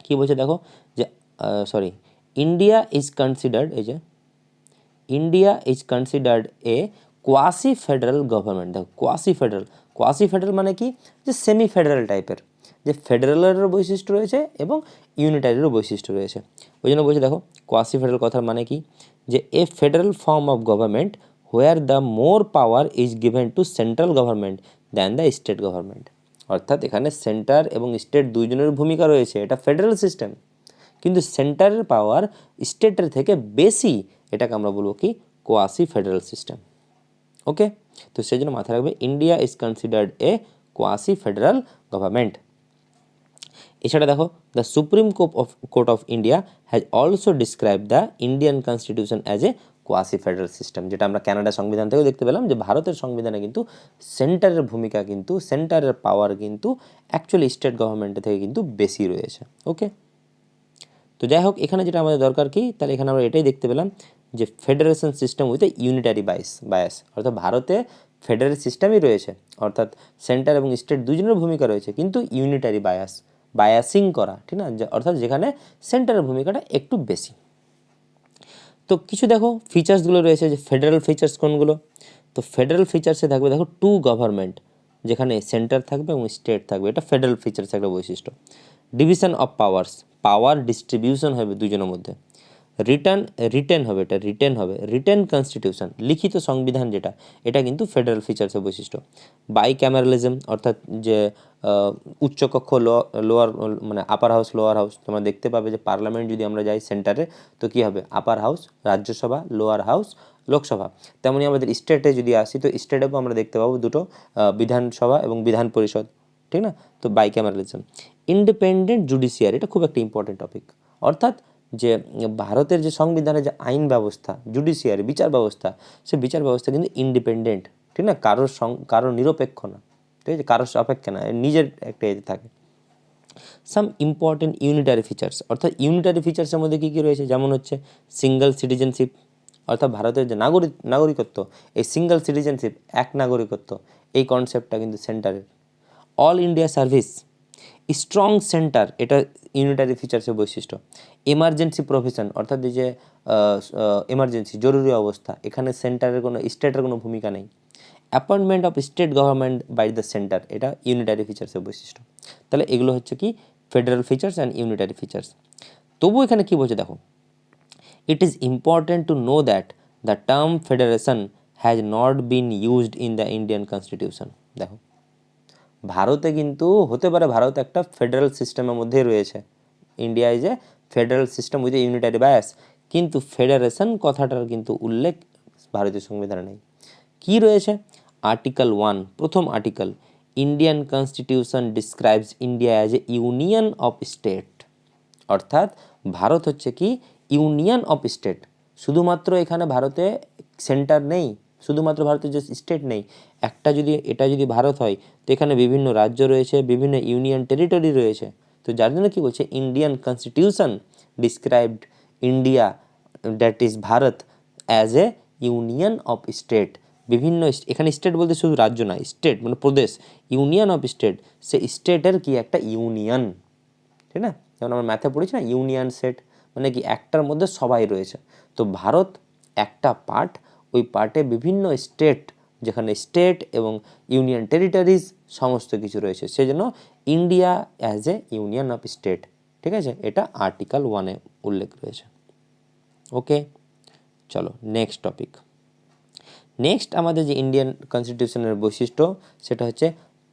কী বলছে দেখো, যে সরি, ইন্ডিয়া ইজ কনসিডার্ড, এই যে India is considered A quasi federal government. দেখো কোয়াসি ফেডারেল মানে কি, যে সেমি ফেডারেল টাইপের, যে ফেডারেলেরও বৈশিষ্ট্য রয়েছে এবং ইউনিটারিরও বৈশিষ্ট্য রয়েছে। ওই জন্য বলছে দেখো কোয়াসি ফেডারেল কথার মানে কি, যে a federal form of government where the more power is given to central government than the state government, অর্থাৎ এখানে সেন্টার এবং স্টেট দুইজনের ভূমিকা রয়েছে, এটা ফেডারেল সিস্টেম, কিন্তু সেন্টারের পাওয়ার স্টেটের থেকে বেশি, এটাকে আমরা বলবো কি, কোয়াসি ফেডারেল সিস্টেম। ওকে, তো সেই জন্য মাথায় রাখবে India is considered A quasi federal government. এছাড়া দেখো the supreme court of India has also describe the Indian constitution as a quasi federal system, যেটা আমরা কানাডা সংবিধান থেকেও দেখতে পেলাম যে ভারতের সংবিধানে কিন্তু সেন্টারের ভূমিকা কিন্তু সেন্টারের পাওয়ার কিন্তু অ্যাকচুয়ালি স্টেট গভর্নমেন্টের থেকে কিন্তু বেশি রয়েছে। ওকে, তো যাই হোক, এখানে যেটা আমাদের দরকার কি, তাহলে এখানে আমরা এটাই দেখতে পেলাম যে federation system with a unitary bias, অর্থাৎ ভারতে ফেডারেল সিস্টেমই রয়েছে, অর্থাৎ সেন্টার এবং স্টেট দুজনের ভূমিকা রয়েছে, কিন্তু ইউনিটারি বায়াসিং করা, ঠিক না, অর্থাৎ যেখানে সেন্টারের ভূমিকাটা একটু বেশি। তো কিছু দেখো ফিচার্সগুলো রয়েছে, যে ফেডারেল ফিচার্স কোনগুলো, তো ফেডারেল ফিচার্সে থাকবে দেখো টু গভর্নমেন্ট, যেখানে সেন্টার থাকবে এবং স্টেট থাকবে, এটা ফেডারেল ফিচার্স একটা বৈশিষ্ট্য। ডিভিশন অফ পাওয়ার ডিস্ট্রিবিউশন হবে দুজনের মধ্যে। রিটেন হবে রিটেন কনস্টিটিউশন, লিখিত সংবিধান যেটা, এটা কিন্তু ফেডারেল ফিচার্সের বৈশিষ্ট্য। বাইক্যামেরালিজম, অর্থাৎ যে উচ্চকক্ষ লোয়ার মানে আপার হাউস লোয়ার হাউস, তোমরা দেখতে পাবে যে পার্লামেন্ট যদি আমরা যাই সেন্টারে, তো কী হবে, আপার house Rajya Sabha, lower house Lok Sabha. তেমনি আমাদের স্টেটে যদি আসি, তো স্টেটেও আমরা দেখতে পাবো দুটো বিধানসভা এবং বিধান পরিষদ, ঠিক না, তো বাইক্যামেরালিজম। ইন্ডিপেন্ডেন্ট জুডিশিয়ারি, এটা খুব একটা ইম্পর্টেন্ট টপিক, অর্থাৎ যে ভারতের যে সংবিধানের যে আইন ব্যবস্থা, জুডিশিয়ারি বিচার ব্যবস্থা, সে বিচার ব্যবস্থা কিন্তু ইন্ডিপেন্ডেন্ট, ঠিক না, কারোর নিরপেক্ষ না, ঠিক আছে, কারোর সাপেক্ষে না, নিজের একটা এতে থাকে। সাম ইম্পর্টেন্ট ইউনিটারি ফিচার্স, অর্থাৎ ইউনিটারি ফিচার্সের মধ্যে কী কী রয়েছে, যেমন হচ্ছে সিঙ্গেল সিটিজেনশিপ, অর্থাৎ ভারতের যে নাগরিকত্ব, এই সিঙ্গেল সিটিজেনশিপ, এক নাগরিকত্ব, এই কনসেপ্টটা কিন্তু সেন্টারের। All India service, strong centre, এটা ইউনিটারি ফিচার্সের বৈশিষ্ট্য। এমার্জেন্সি প্রফেশন, অর্থাৎ এই যে এমার্জেন্সি জরুরি অবস্থা, এখানে সেন্টারের কোনো স্টেটের কোনো ভূমিকা নেই। Appointment of state government by the centre, এটা ইউনিটারি ফিচার্সের বৈশিষ্ট্য। তাহলে এগুলো হচ্ছে কি federal features and unitary features. তবু এখানে কি বলছে দেখো, it is important to know that the term federation has not been used in the Indian constitution. দেখো, ভারতে কিন্তু হতে পারে ভারত একটা ফেডারেল সিস্টেমের মধ্যেই রয়েছে, India is a federal system with unitary bias, কিন্তু ফেডারেশন কথাটার কিন্তু উল্লেখ ভারতীয় সংবিধানে নেই। কি রয়েছে, আর্টিকেল 1, প্রথম article, Indian constitution describes India as a union of state, অর্থাৎ ভারত হচ্ছে কি ইউনিয়ন অফ স্টেট, শুধুমাত্র এখানে ভারতে সেন্টার নেই, শুধুমাত্র ভারতের যে স্টেট নেই, এটা যদি ভারত হয়, তো এখানে বিভিন্ন রাজ্য রয়েছে, বিভিন্ন ইউনিয়ন টেরিটরি রয়েছে, তো যার জন্য কি বলছে, Indian constitution described India, that is Bharat, as a union of state, বিভিন্ন এখানে স্টেট বলতে শুধু রাজ্য না, স্টেট মানে প্রদেশ, ইউনিয়ন অফ স্টেট, সে স্টেটের কি একটা ইউনিয়ন, ঠিক না, যেমন আমরা ম্যাথে পড়েছি না, ইউনিয়ন সেট মানে কি একটার মধ্যে সবাই রয়েছে, তো ভারত একটা পার্ট, ওই পার্টে বিভিন্ন স্টেট, যেখানে স্টেট এবং ইউনিয়ন টেরিটরিজ সমস্ত কিছু রয়েছে, সেজন্য India as a union of state, ঠিক আছে, এটা আর্টিকেল 1-এ উল্লেখ রয়েছে। ওকে, চলো নেক্সট টপিক। নেক্সট আমাদের যে ইন্ডিয়ান কনস্টিটিউশনের বৈশিষ্ট্য, সেটা হচ্ছে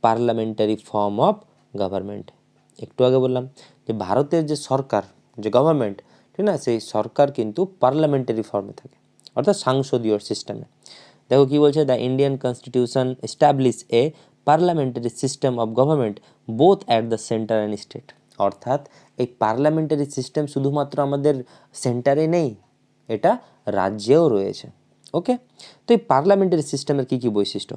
পার্লামেন্টারি ফর্ম অফ গভর্নমেন্ট। একটু আগে বললাম যে ভারতের যে সরকার, যে গভর্নমেন্ট, ঠিক না, সেই সরকার কিন্তু পার্লামেন্টারি ফর্মে থাকে, অর্থাৎ সাংসদীয় সিস্টেমে। দেখো কি বলছে, the Indian constitution establish a parliamentary system of government both at the centre and state, অর্থাৎ এই পার্লামেন্টারি সিস্টেম শুধুমাত্র আমাদের সেন্টারে নেই, এটা রাজ্যেও রয়েছে। ওকে, তো এই পার্লামেন্টারি সিস্টেমের কী কী বৈশিষ্ট্য,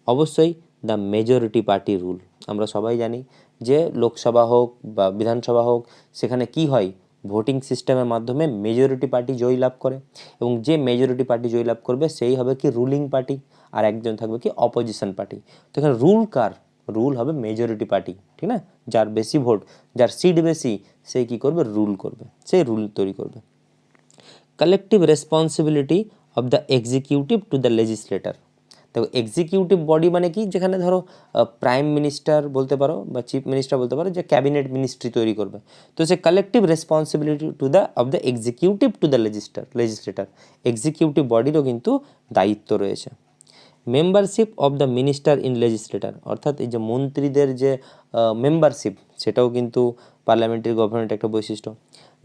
অবশ্যই দ্য মেজরিটি পার্টি রুল, আমরা সবাই জানি যে লোকসভা হোক বা বিধানসভা হোক, সেখানে কি হয়, ভোটিং সিস্টেমের মাধ্যমে মেজরিটি পার্টি জয় লাভ করে, এবং যে মেজরিটি পার্টি জয় লাভ করবে সেই হবে কি রুলিং পার্টি, আর একজন থাকবে কি অপোজিশন পার্টি। তো এখানে রুল হবে মেজরিটি পার্টি, ঠিক না, যার বেশি ভোট, যার সিট বেশি, সে কী করবে, রুল করবে, সেই রুল তৈরি করবে। Collective responsibility of the executive to the legislator, দেখো এক্সিকিউটিভ বডি মানে কি, যেখানে ধরো প্রাইম মিনিস্টার বলতে পারো বা চিফ মিনিস্টার বলতে পারো, যে ক্যাবিনেট মিনিস্ট্রি তৈরি করবে, তো সে collective responsibility of the executive to the legislator, executive বডিরও কিন্তু দায়িত্ব রয়েছে। Membership of the minister in legislator, অর্থাৎ এই যে মন্ত্রীদের যে মেম্বারশিপ, সেটাও কিন্তু পার্লামেন্টারি গভর্নমেন্টের একটা বৈশিষ্ট্য।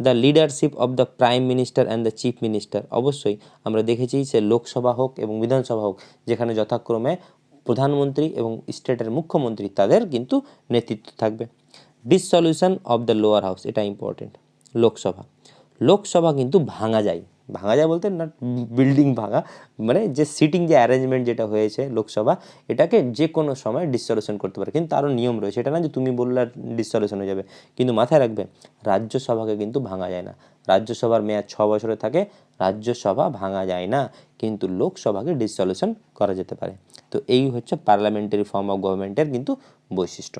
The leadership of the prime minister and the chief minister, অবশ্যই আমরা দেখেছি সে লোকসভা হোক এবং বিধানসভা হোক, যেখানে যথাক্রমে প্রধানমন্ত্রী এবং স্টেটের মুখ্যমন্ত্রী, তাদের কিন্তু নেতৃত্ব থাকবে। ডিসসলিউশন অফ দ্য লোয়ার হাউস, এটা ইম্পর্টেন্ট। লোকসভা কিন্তু ভাঙা যায়, ভাঙা যায় বলতে না বিল্ডিং ভাঙা, মানে যে সিটিং যে অ্যারেঞ্জমেন্ট যেটা হয়েছে লোকসভা, এটাকে যে কোনো সময় ডিসসলিউশন করতে পারে, কিন্তু তারও নিয়ম রয়েছে। এটা না যে তুমি বললে ডিসসলিউশন হয়ে যাবে, কিন্তু মাথায় রাখবে রাজ্যসভাকে কিন্তু ভাঙা যায় না। রাজ্যসভার মেয়াদ 6 বছরে থাকে, রাজ্যসভা ভাঙা যায় না, কিন্তু লোকসভাকে ডিসসলিউশন করা যেতে পারে। তো এই হচ্ছে পার্লামেন্টারি ফর্ম অফ গভর্নমেন্টের কিন্তু বৈশিষ্ট্য।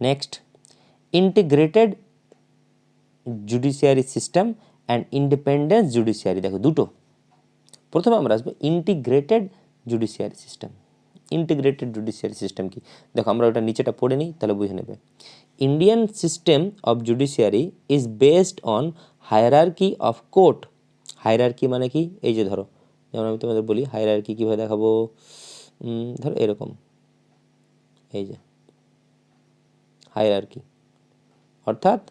Next, integrated judiciary system and independence judiciary. দেখো দুটো, প্রথমে আমরা আসবো integrated judiciary system. Integrated judiciary system কি, দেখো আমরা ওটা নিচেটা পড়ে নিই, তাহলে বুঝে নেবে। Indian system of judiciary is based on hierarchy of court. Hierarchy মানে কি, এই যে ধরো, যেমন আমি তোমাদের বলি হায়ারার্কি কীভাবে দেখাবো, ধরো এরকম, এই যে হায়ারার্কি, অর্থাৎ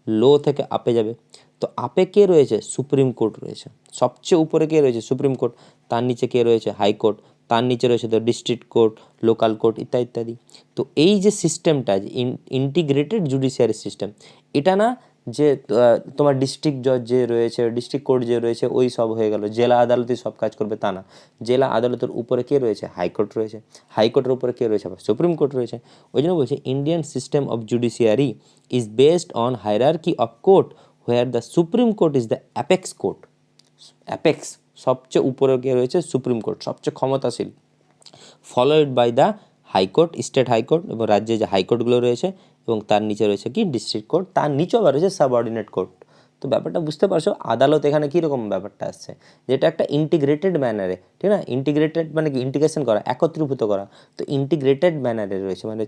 লো থেকে আপে যাবে। তো আপে কে রয়েছে, সুপ্রিম কোর্ট রয়েছে, সবচেয়ে উপরে কে রয়েছে, সুপ্রিম কোর্ট, তার নিচে কে রয়েছে, হাইকোর্ট, তার নিচে রয়েছে তো ডিস্ট্রিক্ট কোর্ট, লোকাল কোর্ট ইত্যাদি ইত্যাদি। তো এই যে সিস্টেমটা, যে ইন্টিগ্রেটেড জুডিশিয়ারি সিস্টেম, এটা না যে তোমার ডিস্ট্রিক্ট জজ যে রয়েছে, ডিস্ট্রিক্ট কোর্ট যে রয়েছে ওই সব হয়ে গেল, জেলা আদালতে সব কাজ করবে তা না। জেলা আদালতের উপরে কে রয়েছে, হাইকোর্ট রয়েছে, হাইকোর্টের উপরে কে রয়েছে, আবার সুপ্রিম কোর্ট রয়েছে। ওই জন্য বলছে Indian system of judiciary is based on hierarchy of court where the supreme court is the apex court. Apex, সবচেয়ে উপরে কে রয়েছে, সুপ্রিম কোর্ট, সবচেয়ে ক্ষমতাশীল, followed by the high court, state high court এবং রাজ্যে যে হাইকোর্টগুলো রয়েছে, এবং তার নিচে রয়েছে কি ডিস্ট্রিক্ট কোর্ট, তার নিচেও আবার রয়েছে সাবঅর্ডিনেট কোর্ট। তো ব্যাপারটা বুঝতে পারছো, আদালত এখানে কীরকম ব্যাপারটা আসছে, যেটা একটা ইন্টিগ্রেটেড ম্যানারে, ঠিক না, ইন্টিগ্রেটেড মানে কি, ইন্টিগ্রেশন করা, একত্রীভূত করা। তো ইন্টিগ্রেটেড ম্যানারে রয়েছে, মানে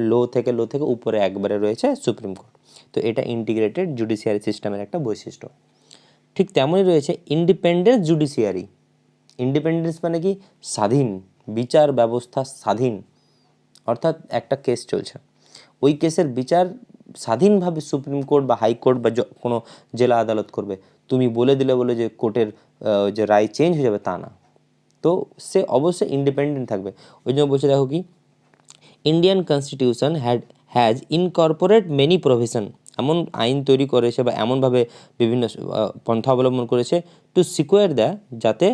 লো থেকে উপরে একবারে রয়েছে সুপ্রিম কোর্ট। তো এটা ইন্টিগ্রেটেড জুডিশিয়ারি সিস্টেমের একটা বৈশিষ্ট্য। ঠিক তেমনই রয়েছে ইন্ডিপেন্ডেন্স জুডিশিয়ারি। ইন্ডিপেন্ডেন্স মানে কি, স্বাধীন, বিচার ব্যবস্থা স্বাধীন, অর্থাৎ একটা কেস চলছে, ওই কেসের বিচার স্বাধীনভাবে সুপ্রিম কোর্ট বা হাইকোর্ট বা কোনো জেলা আদালত করবে। তুমি বলে দিলে বলে যে কোর্টের যে রায় চেঞ্জ হয়ে যাবে তা না। তো সে অবশ্যই ইন্ডিপেন্ডেন্ট থাকবে। ওই জন্য বলছে দেখো কি, Indian constitution has incorporate many provision, এমন আইন তৈরি করেছে বা এমনভাবে বিভিন্ন পন্থা অবলম্বন করেছে টু সিকিউর দ্য, যাতে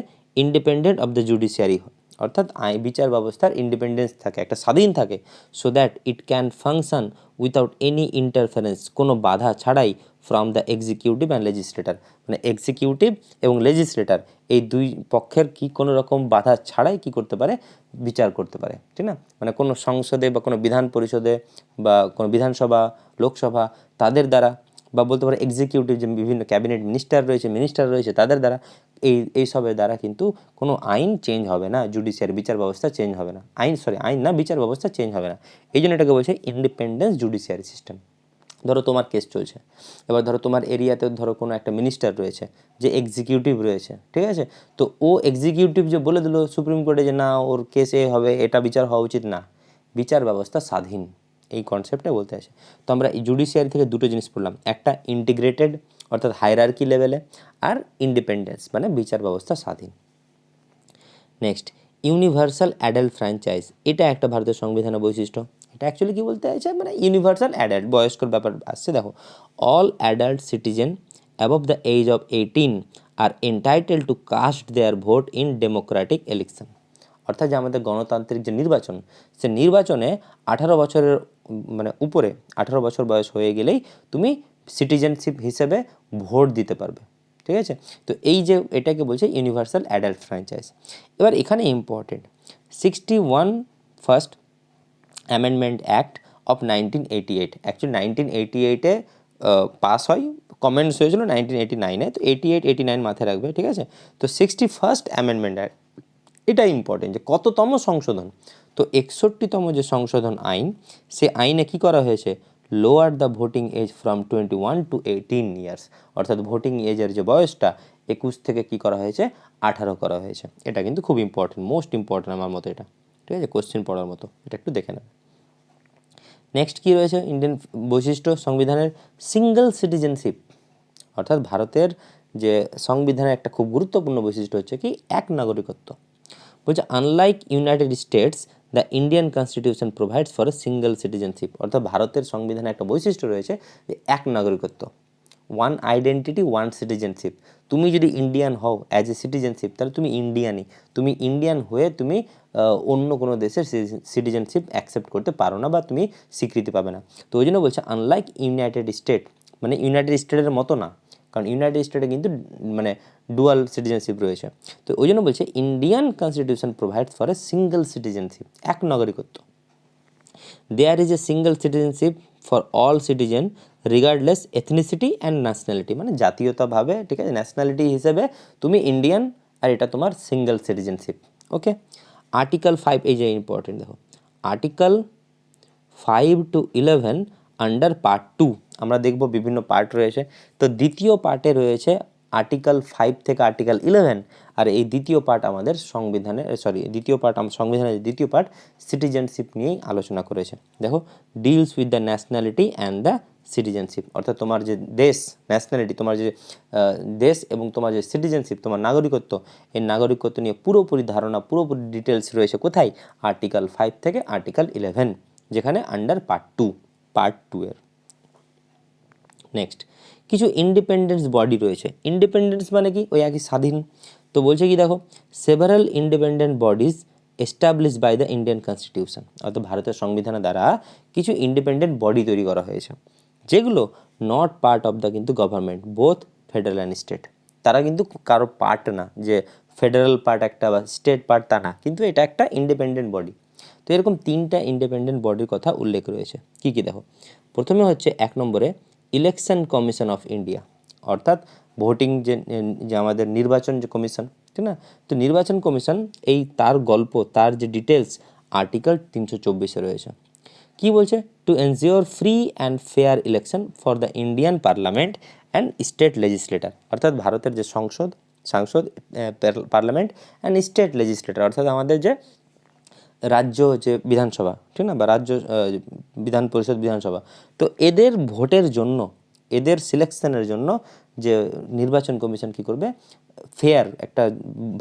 ইন্ডিপেন্ডেন্ট অফ দ্য জুডিশিয়ারি, অর্থাৎ বিচার ব্যবস্থার ইন্ডিপেন্ডেন্স থাকে, একটা স্বাধীন থাকে, so that it can function without any interference, কোনো বাধা ছাড়াই, from the executive and legislator, মানে এক্সিকিউটিভ এবং লেজিসলেটার এই দুই পক্ষের কি কোনো রকম বাধা ছাড়াই কি করতে পারে, বিচার করতে পারে, ঠিক না। মানে কোনো সংসদে বা কোনো বিধান পরিষদে বা কোনো বিধানসভা, লোকসভা, তাদের দ্বারা, বা বলতে পারে এক্সিকিউটিভ যে বিভিন্ন ক্যাবিনেট মিনিস্টার রয়েছে তাদের দ্বারা, এইসবের দ্বারা কিন্তু কোনো আইন চেঞ্জ হবে না, জুডিশিয়ারি বিচার ব্যবস্থা চেঞ্জ হবে না, আইন না বিচার ব্যবস্থা চেঞ্জ হবে না। এই জন্য এটাকে বলছে ইন্ডিপেন্ডেন্স জুডিশিয়ারি সিস্টেম। ধরো তোমার কেস চলছে, এবার ধরো তোমার এরিয়াতে ধরো কোনো একটা মিনিস্টার রয়েছে যে এক্সিকিউটিভ রয়েছে, ঠিক আছে, তো ও এক্সিকিউটিভ যে বলে দিল সুপ্রিম কোর্টে যে না ওর কেসে হবে, এটা বিচার হওয়া উচিত না, বিচার ব্যবস্থা স্বাধীন, এই কনসেপ্টটা বলতে আসে। তো আমরা এই জুডিশিয়ারি থেকে দুটো জিনিস পড়লাম, একটা ইন্টিগ্রেটেড অর্থাৎ হায়ারার্কি লেভেলে, আর ইন্ডিপেন্ডেন্স মানে বিচার ব্যবস্থা স্বাধীন। নেক্সট, ইউনিভার্সাল অ্যাডাল্ট ফ্র্যাঞ্চাইজ, এটা একটা ভারতের সংবিধানের বৈশিষ্ট্য। এটা অ্যাকচুয়ালি কী বলতে চাইছে, মানে ইউনিভার্সাল অ্যাডাল্ট, বয়স্কর ব্যাপার আসছে। দেখো, all adult citizen above the age of 18 are entitled to cast their vote in democratic election, অর্থাৎ যে আমাদের গণতান্ত্রিক যে নির্বাচন, সে নির্বাচনে 18 বছরের মানে উপরে 18 বছর বয়স হয়ে গেলেই তুমি সিটিজেনশিপ হিসেবে ভোট দিতে পারবে, ঠিক আছে। তো এই যে এটাকে বলছে ইউনিভার্সাল অ্যাডাল্ট ফ্র্যাঞ্চাইজ। এবার এখানে important 61 first amendment act of 1988, actually 1988-এ পাস হয়, কমেন্টস হয়েছিল 1989-এ, তো 88-89 মাথায় রাখবে, ঠিক আছে। তো 61st অ্যামেন্ডমেন্ট অ্যাক্ট, এটা ইম্পর্টেন্ট যে কততম সংশোধন, তো 61তম যে সংশোধন আইন, সে আইনে কি করা হয়েছে, lower the voting age from 21 to 18 years, অর্থাৎ ভোটিং এজের যে বয়সটা 21 থেকে কি করা হয়েছে, 18 করা হয়েছে। এটা কিন্তু খুব ইম্পর্টেন্ট, মোস্ট ইম্পর্টেন্ট আমার মতো এটা, ঠিক আছে, কোশ্চেন পড়ার মতো, এটা একটু দেখে নেবে। নেক্সট কী রয়েছে ইন্ডিয়ান বৈশিষ্ট্য সংবিধানের, সিঙ্গেল সিটিজেনশিপ, অর্থাৎ ভারতের যে সংবিধানের একটা খুব গুরুত্বপূর্ণ বৈশিষ্ট্য হচ্ছে কি, এক নাগরিকত্ব। বলছে unlike United states the Indian constitution provides for a single citizenship, অর্থাৎ ভারতের সংবিধানে একটা বৈশিষ্ট্য রয়েছে যে এক নাগরিকত্ব। One identity one citizenship. তুমি যদি ইন্ডিয়ান হও অ্যাজ এ সিটিজেনশিপ, তাহলে তুমি ইন্ডিয়ানই, তুমি ইন্ডিয়ান হয়ে তুমি অন্য কোনো দেশের সিটিজেনশিপ অ্যাকসেপ্ট করতে পারো না বা তুমি স্বীকৃতি পাবে না। তো ওই জন্য বলছে আনলাইক ইউনাইটেড স্টেট, মানে ইউনাইটেড স্টেটের মতো না, কারণ ইউনাইটেড স্টেটে কিন্তু মানে ডুয়াল সিটিজেনশিপ রয়েছে। তো ওই জন্য বলছে Indian constitution provides for a single citizenship, এক নাগরিকত্ব। There is a single citizenship for all citizen regardless ethnicity and nationality, মানে জাতীয়তাভাবে, ঠিক আছে, ন্যাশনালিটি হিসেবে তুমি ইন্ডিয়ান, আর এটা তোমার সিঙ্গেল সিটিজেনশিপ। ওকে, আর্টিকেল 5 এই যে ইম্পর্টেন্ট, দেখো আর্টিকেল 5 to 11 আন্ডার পার্ট 2 আমরা দেখব বিভিন্ন পার্ট রয়েছে। তো দ্বিতীয় পার্টে রয়েছে আর্টিকেল 5 থেকে আর্টিকেল 11, আর এই দ্বিতীয় পার্ট আমাদের সংবিধানের সংবিধানের দ্বিতীয় পার্ট সিটিজেনশিপ নিয়েই আলোচনা করেছে। দেখো, deals with the nationality and the citizenship, অর্থাৎ তোমার যে দেশ, ন্যাশনালিটি, তোমার যে দেশ, এবং তোমার যে সিটিজেনশিপ, তোমার নাগরিকত্ব, এই নাগরিকত্ব নিয়ে পুরোপুরি ধারণা, পুরোপুরি ডিটেলস রয়েছে কোথায়, আর্টিকেল 5 থেকে আর্টিকেল 11, যেখানে আন্ডার পার্ট 2 এর। নেক্সট, কিছু ইন্ডিপেন্ডেন্স বডি রয়েছে। ইন্ডিপেন্ডেন্স মানে কি, ওই একই স্বাধীন। তো বলছে কি, দেখো several independent bodies establish by the Indian constitution, অর্থাৎ ভারতের সংবিধানের দ্বারা কিছু ইন্ডিপেন্ডেন্ট বডি তৈরি করা হয়েছে, যেগুলো নট পার্ট অফ দ্য কিন্তু government, both federal and state. তারা কিন্তু কারো পার্ট না, যে ফেডারেল পার্ট একটা বা স্টেট পার্ট তা না, কিন্তু এটা একটা ইন্ডিপেন্ডেন্ট বডি। তো এরকম 3টা ইন্ডিপেন্ডেন্ট বডির কথা উল্লেখ রয়েছে। কি কি দেখো, প্রথমে হচ্ছে 1 নম্বরে ইলেকশন কমিশন অফ ইন্ডিয়া, অর্থাৎ ভোটিং যে আমাদের নির্বাচন যে কমিশন, ঠিক না, তো নির্বাচন কমিশন, এই তার গল্প, তার যে ডিটেলস আর্টিকেল 324 রয়েছে। কি বলছে, টু এনজিওর free and fair election for the Indian parliament and state legislator, অর্থাৎ ভারতের যে সাংসদ, পার্লামেন্ট অ্যান্ড স্টেট লেজিসলেটর, অর্থাৎ আমাদের যে রাজ্য যে বিধানসভা, ঠিক না, বা রাজ্য বিধান পরিষদ, বিধানসভা, তো এদের ভোটের জন্য, এদের সিলেকশনের জন্য যে নির্বাচন কমিশন কি করবে, ফেয়ার একটা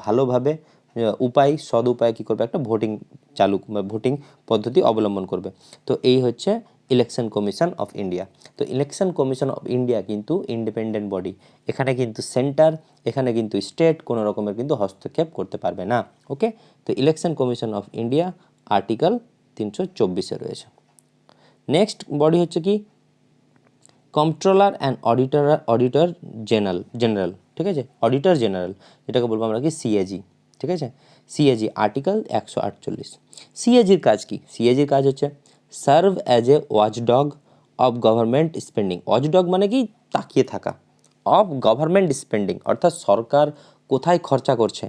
ভালোভাবে সদ উপায় কী করবে, একটা ভোটিং পদ্ধতি অবলম্বন করবে। তো এই হচ্ছে ইলেকশন কমিশন অফ ইন্ডিয়া। তো ইলেকশন কমিশন অফ ইন্ডিয়া কিন্তু ইন্ডিপেন্ডেন্ট বডি, এখানে কিন্তু সেন্টার, এখানে কিন্তু স্টেট কোনো রকমের কিন্তু হস্তক্ষেপ করতে পারবে না। ওকে, তো election commission of India article 324 রয়েছে। নেক্সট বডি হচ্ছে কি, কন্ট্রোলার অ্যান্ড অডিটর জেনারেল, ঠিক আছে, অডিটর জেনারেল, যেটাকে বলবো আমরা কি সিএজি, ঠিক আছে, সিএজি আর্টিকেল 148। সিএজির কাজ কি, সিএজির কাজ হচ্ছে serve as a watchdog of government spending. Watchdog মানে কি, তাকিয়ে থাকা, অফ গভর্নমেন্ট স্পেন্ডিং, অর্থাৎ সরকার কোথায় খরচা করছে।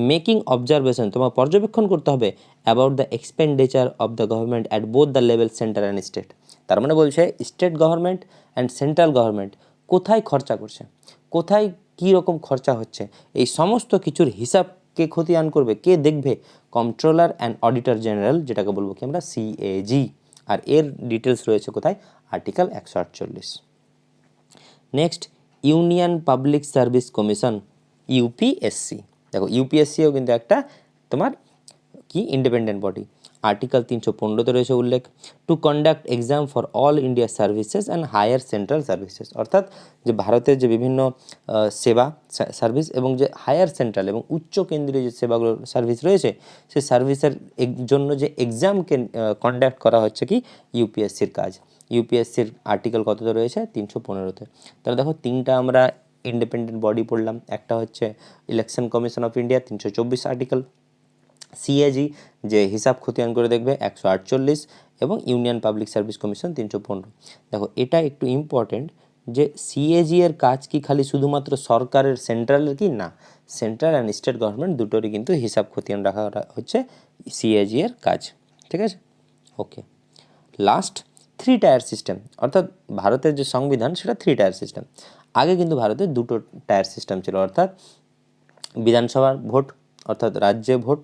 মেকিং অবজারভেশন, তোমার পর্যবেক্ষণ করতে হবে about the expenditure of the government at both the level centre and state. তার মানে বলছে state government and central government কোথায় খরচা করছে, কোথায় কী রকম খরচা হচ্ছে, এই সমস্ত কিছুর হিসাব কে খতিয়ান করবে, কে দেখবে, কন্ট্রোলার অ্যান্ড অডিটর জেনারেল, যেটাকে বলবো কি আমরা সিএজি, আর এর ডিটেলস রয়েছে কোথায়, article 148। Next, union public service commission, UPSC. দেখো ইউপিএসসিও কিন্তু একটা তোমার কি ইন্ডিপেন্ডেন্ট বডি, আর্টিকেল 315 রয়েছে উল্লেখ, to conduct exam for all India services and higher central services, অর্থাৎ যে ভারতের যে বিভিন্ন সেবা সার্ভিস এবং যে হায়ার সেন্ট্রাল এবং উচ্চ কেন্দ্রীয় যে সেবাগুলো সার্ভিস রয়েছে, সেই সার্ভিসের জন্য যে এক্সামকে কন্ডাক্ট করা হচ্ছে কি ইউপিএসসির কাজ। ইউপিএসসির আর্টিকেল কততে রয়েছে, 315-তে। তাহলে দেখো 3টা আমরা ইন্ডিপেন্ডেন্ট বডি পড়লাম, একটা হচ্ছে election commission of India 324 article, CAG যে হিসাব খতিয়ান করে দেখবে 148, এবং ইউনিয়ন পাবলিক সার্ভিস কমিশন 315। দেখো এটা একটু ইম্পর্টেন্ট, যে সিএজি এর কাজ কি খালি শুধুমাত্র সরকারের, সেন্ট্রালের কি না, সেন্ট্রাল অ্যান্ড স্টেট গভর্নমেন্ট দুটোরই কিন্তু হিসাব খতিয়ান রাখা হচ্ছে সিএজি এর কাজ, ঠিক আছে। ওকে, লাস্ট 3 টায়ার সিস্টেম, অর্থাৎ ভারতের যে সংবিধান সেটা 3 টায়ার সিস্টেম। আগে কিন্তু ভারতে 2টো টায়ার সিস্টেম ছিল, অর্থাৎ বিধানসভার ভোট, অর্থাৎ রাজ্যে ভোট,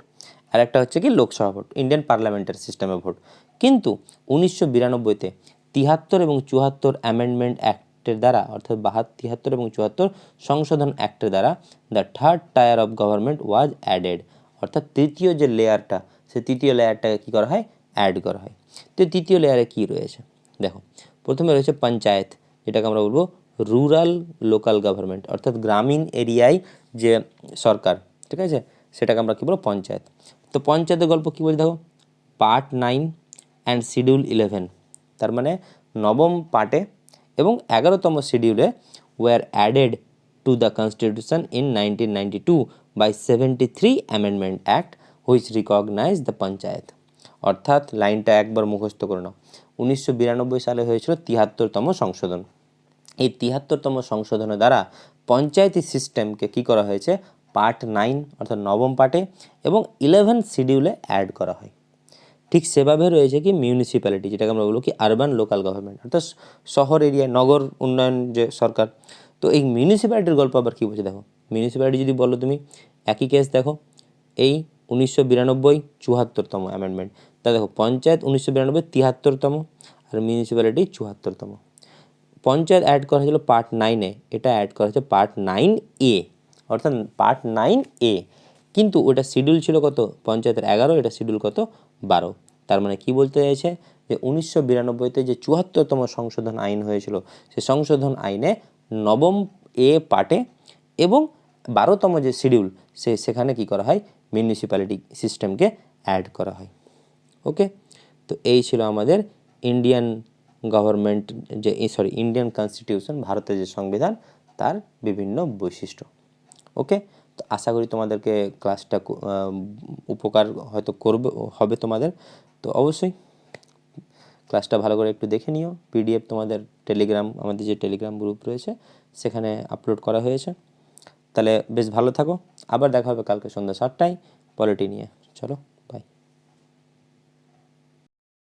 আর একটা হচ্ছে কি লোকসভা ভোট, ইন্ডিয়ান পার্লামেন্টের সিস্টেমে ভোট। কিন্তু 1992-তে 73 এবং 74 অ্যামেন্ডমেন্ট অ্যাক্টের দ্বারা, অর্থাৎ 73 এবং 74 সংশোধন অ্যাক্টের দ্বারা the third tyre of government was added, অর্থাৎ তৃতীয় যে লেয়ারটা, সেই তৃতীয় লেয়ারটাকে কী করা হয়, অ্যাড করা হয়। তো তৃতীয় লেয়ারে কী রয়েছে, দেখো প্রথমে রয়েছে পঞ্চায়েত, যেটাকে আমরা বলবো রুরাল লোকাল গভর্নমেন্ট, অর্থাৎ গ্রামীণ এরিয়ায় যে সরকার, ঠিক আছে, সেটাকে আমরা কী বলবো পঞ্চায়েত। তো পঞ্চায়েতের গল্প কী বলছে দেখো, পার্ট 9 অ্যান্ড শিডিউল 11, তার মানে নবম পার্টে এবং 11তম শিডিউলে were added to the constitution in 1992 by 73 amendment act which recognise the panchayat. অর্থাৎ লাইনটা একবার মুখস্থ করে নাও, 1992 সালে হয়েছিল 73তম সংশোধন। এই 73তম সংশোধনের দ্বারা পঞ্চায়েতি সিস্টেমকে কী করা হয়েছে, পার্ট 9 অর্থাৎ নবম পার্টে এবং 11 শিডিউলে অ্যাড করা হয়। ঠিক সেভাবে রয়েছে কি মিউনিসিপ্যালিটি, যেটাকে আমরা বলবো কি আরবান লোকাল গভর্নমেন্ট, অর্থাৎ শহর এরিয়ায় নগর উন্নয়ন যে সরকার। তো এই মিউনিসিপ্যালিটির গল্প আবার কী বলছে দেখো, মিউনিসিপ্যালিটি যদি বলো তুমি একই কেস দেখো, এই 1992 74তম অ্যামেন্ডমেন্ট, তা দেখো পঞ্চায়েত 1992 73তম আর মিউনিসিপ্যালিটি 74তম। পঞ্চায়েত অ্যাড করা হয়েছিল পার্ট 9-এ, এটা অ্যাড করা হয়েছে পার্ট 9A, অর্থাৎ পার্ট 9A, কিন্তু ওটা শিডিউল ছিল কত পঞ্চায়েতের 11, এটা শিডিউল কত 12। তার মানে কি বলতে চাইছে যে 1992-তে যে 74তম সংশোধন আইন হয়েছিল, সে সংশোধন আইনে নবম এ পার্টে এবং 12তম যে শিডিউল সেখানে কি করা হয়, মিউনিসিপ্যালিটি সিস্টেমকে অ্যাড করা হয়। ওকে, তো এই ছিল আমাদের ইন্ডিয়ান গভর্নমেন্ট যে ইন্ডিয়ান কনস্টিটিউশন, ভারতের যে সংবিধান, তার বিভিন্ন বৈশিষ্ট্য। ওকে, তো আশা করি তোমাদেরকে ক্লাসটা উপকার হয়তো হবে তোমাদের। তো অবশ্যই ক্লাসটা ভালো করে একটু দেখে নিও। পিডিএফ তোমাদের টেলিগ্রাম, আমাদের যে টেলিগ্রাম গ্রুপ রয়েছে সেখানে আপলোড করা হয়েছে। তাহলে বেশ ভালো থাকো, আবার দেখা হবে কালকে সন্ধ্যা 7টায় পলিটি নিয়ে। চলো।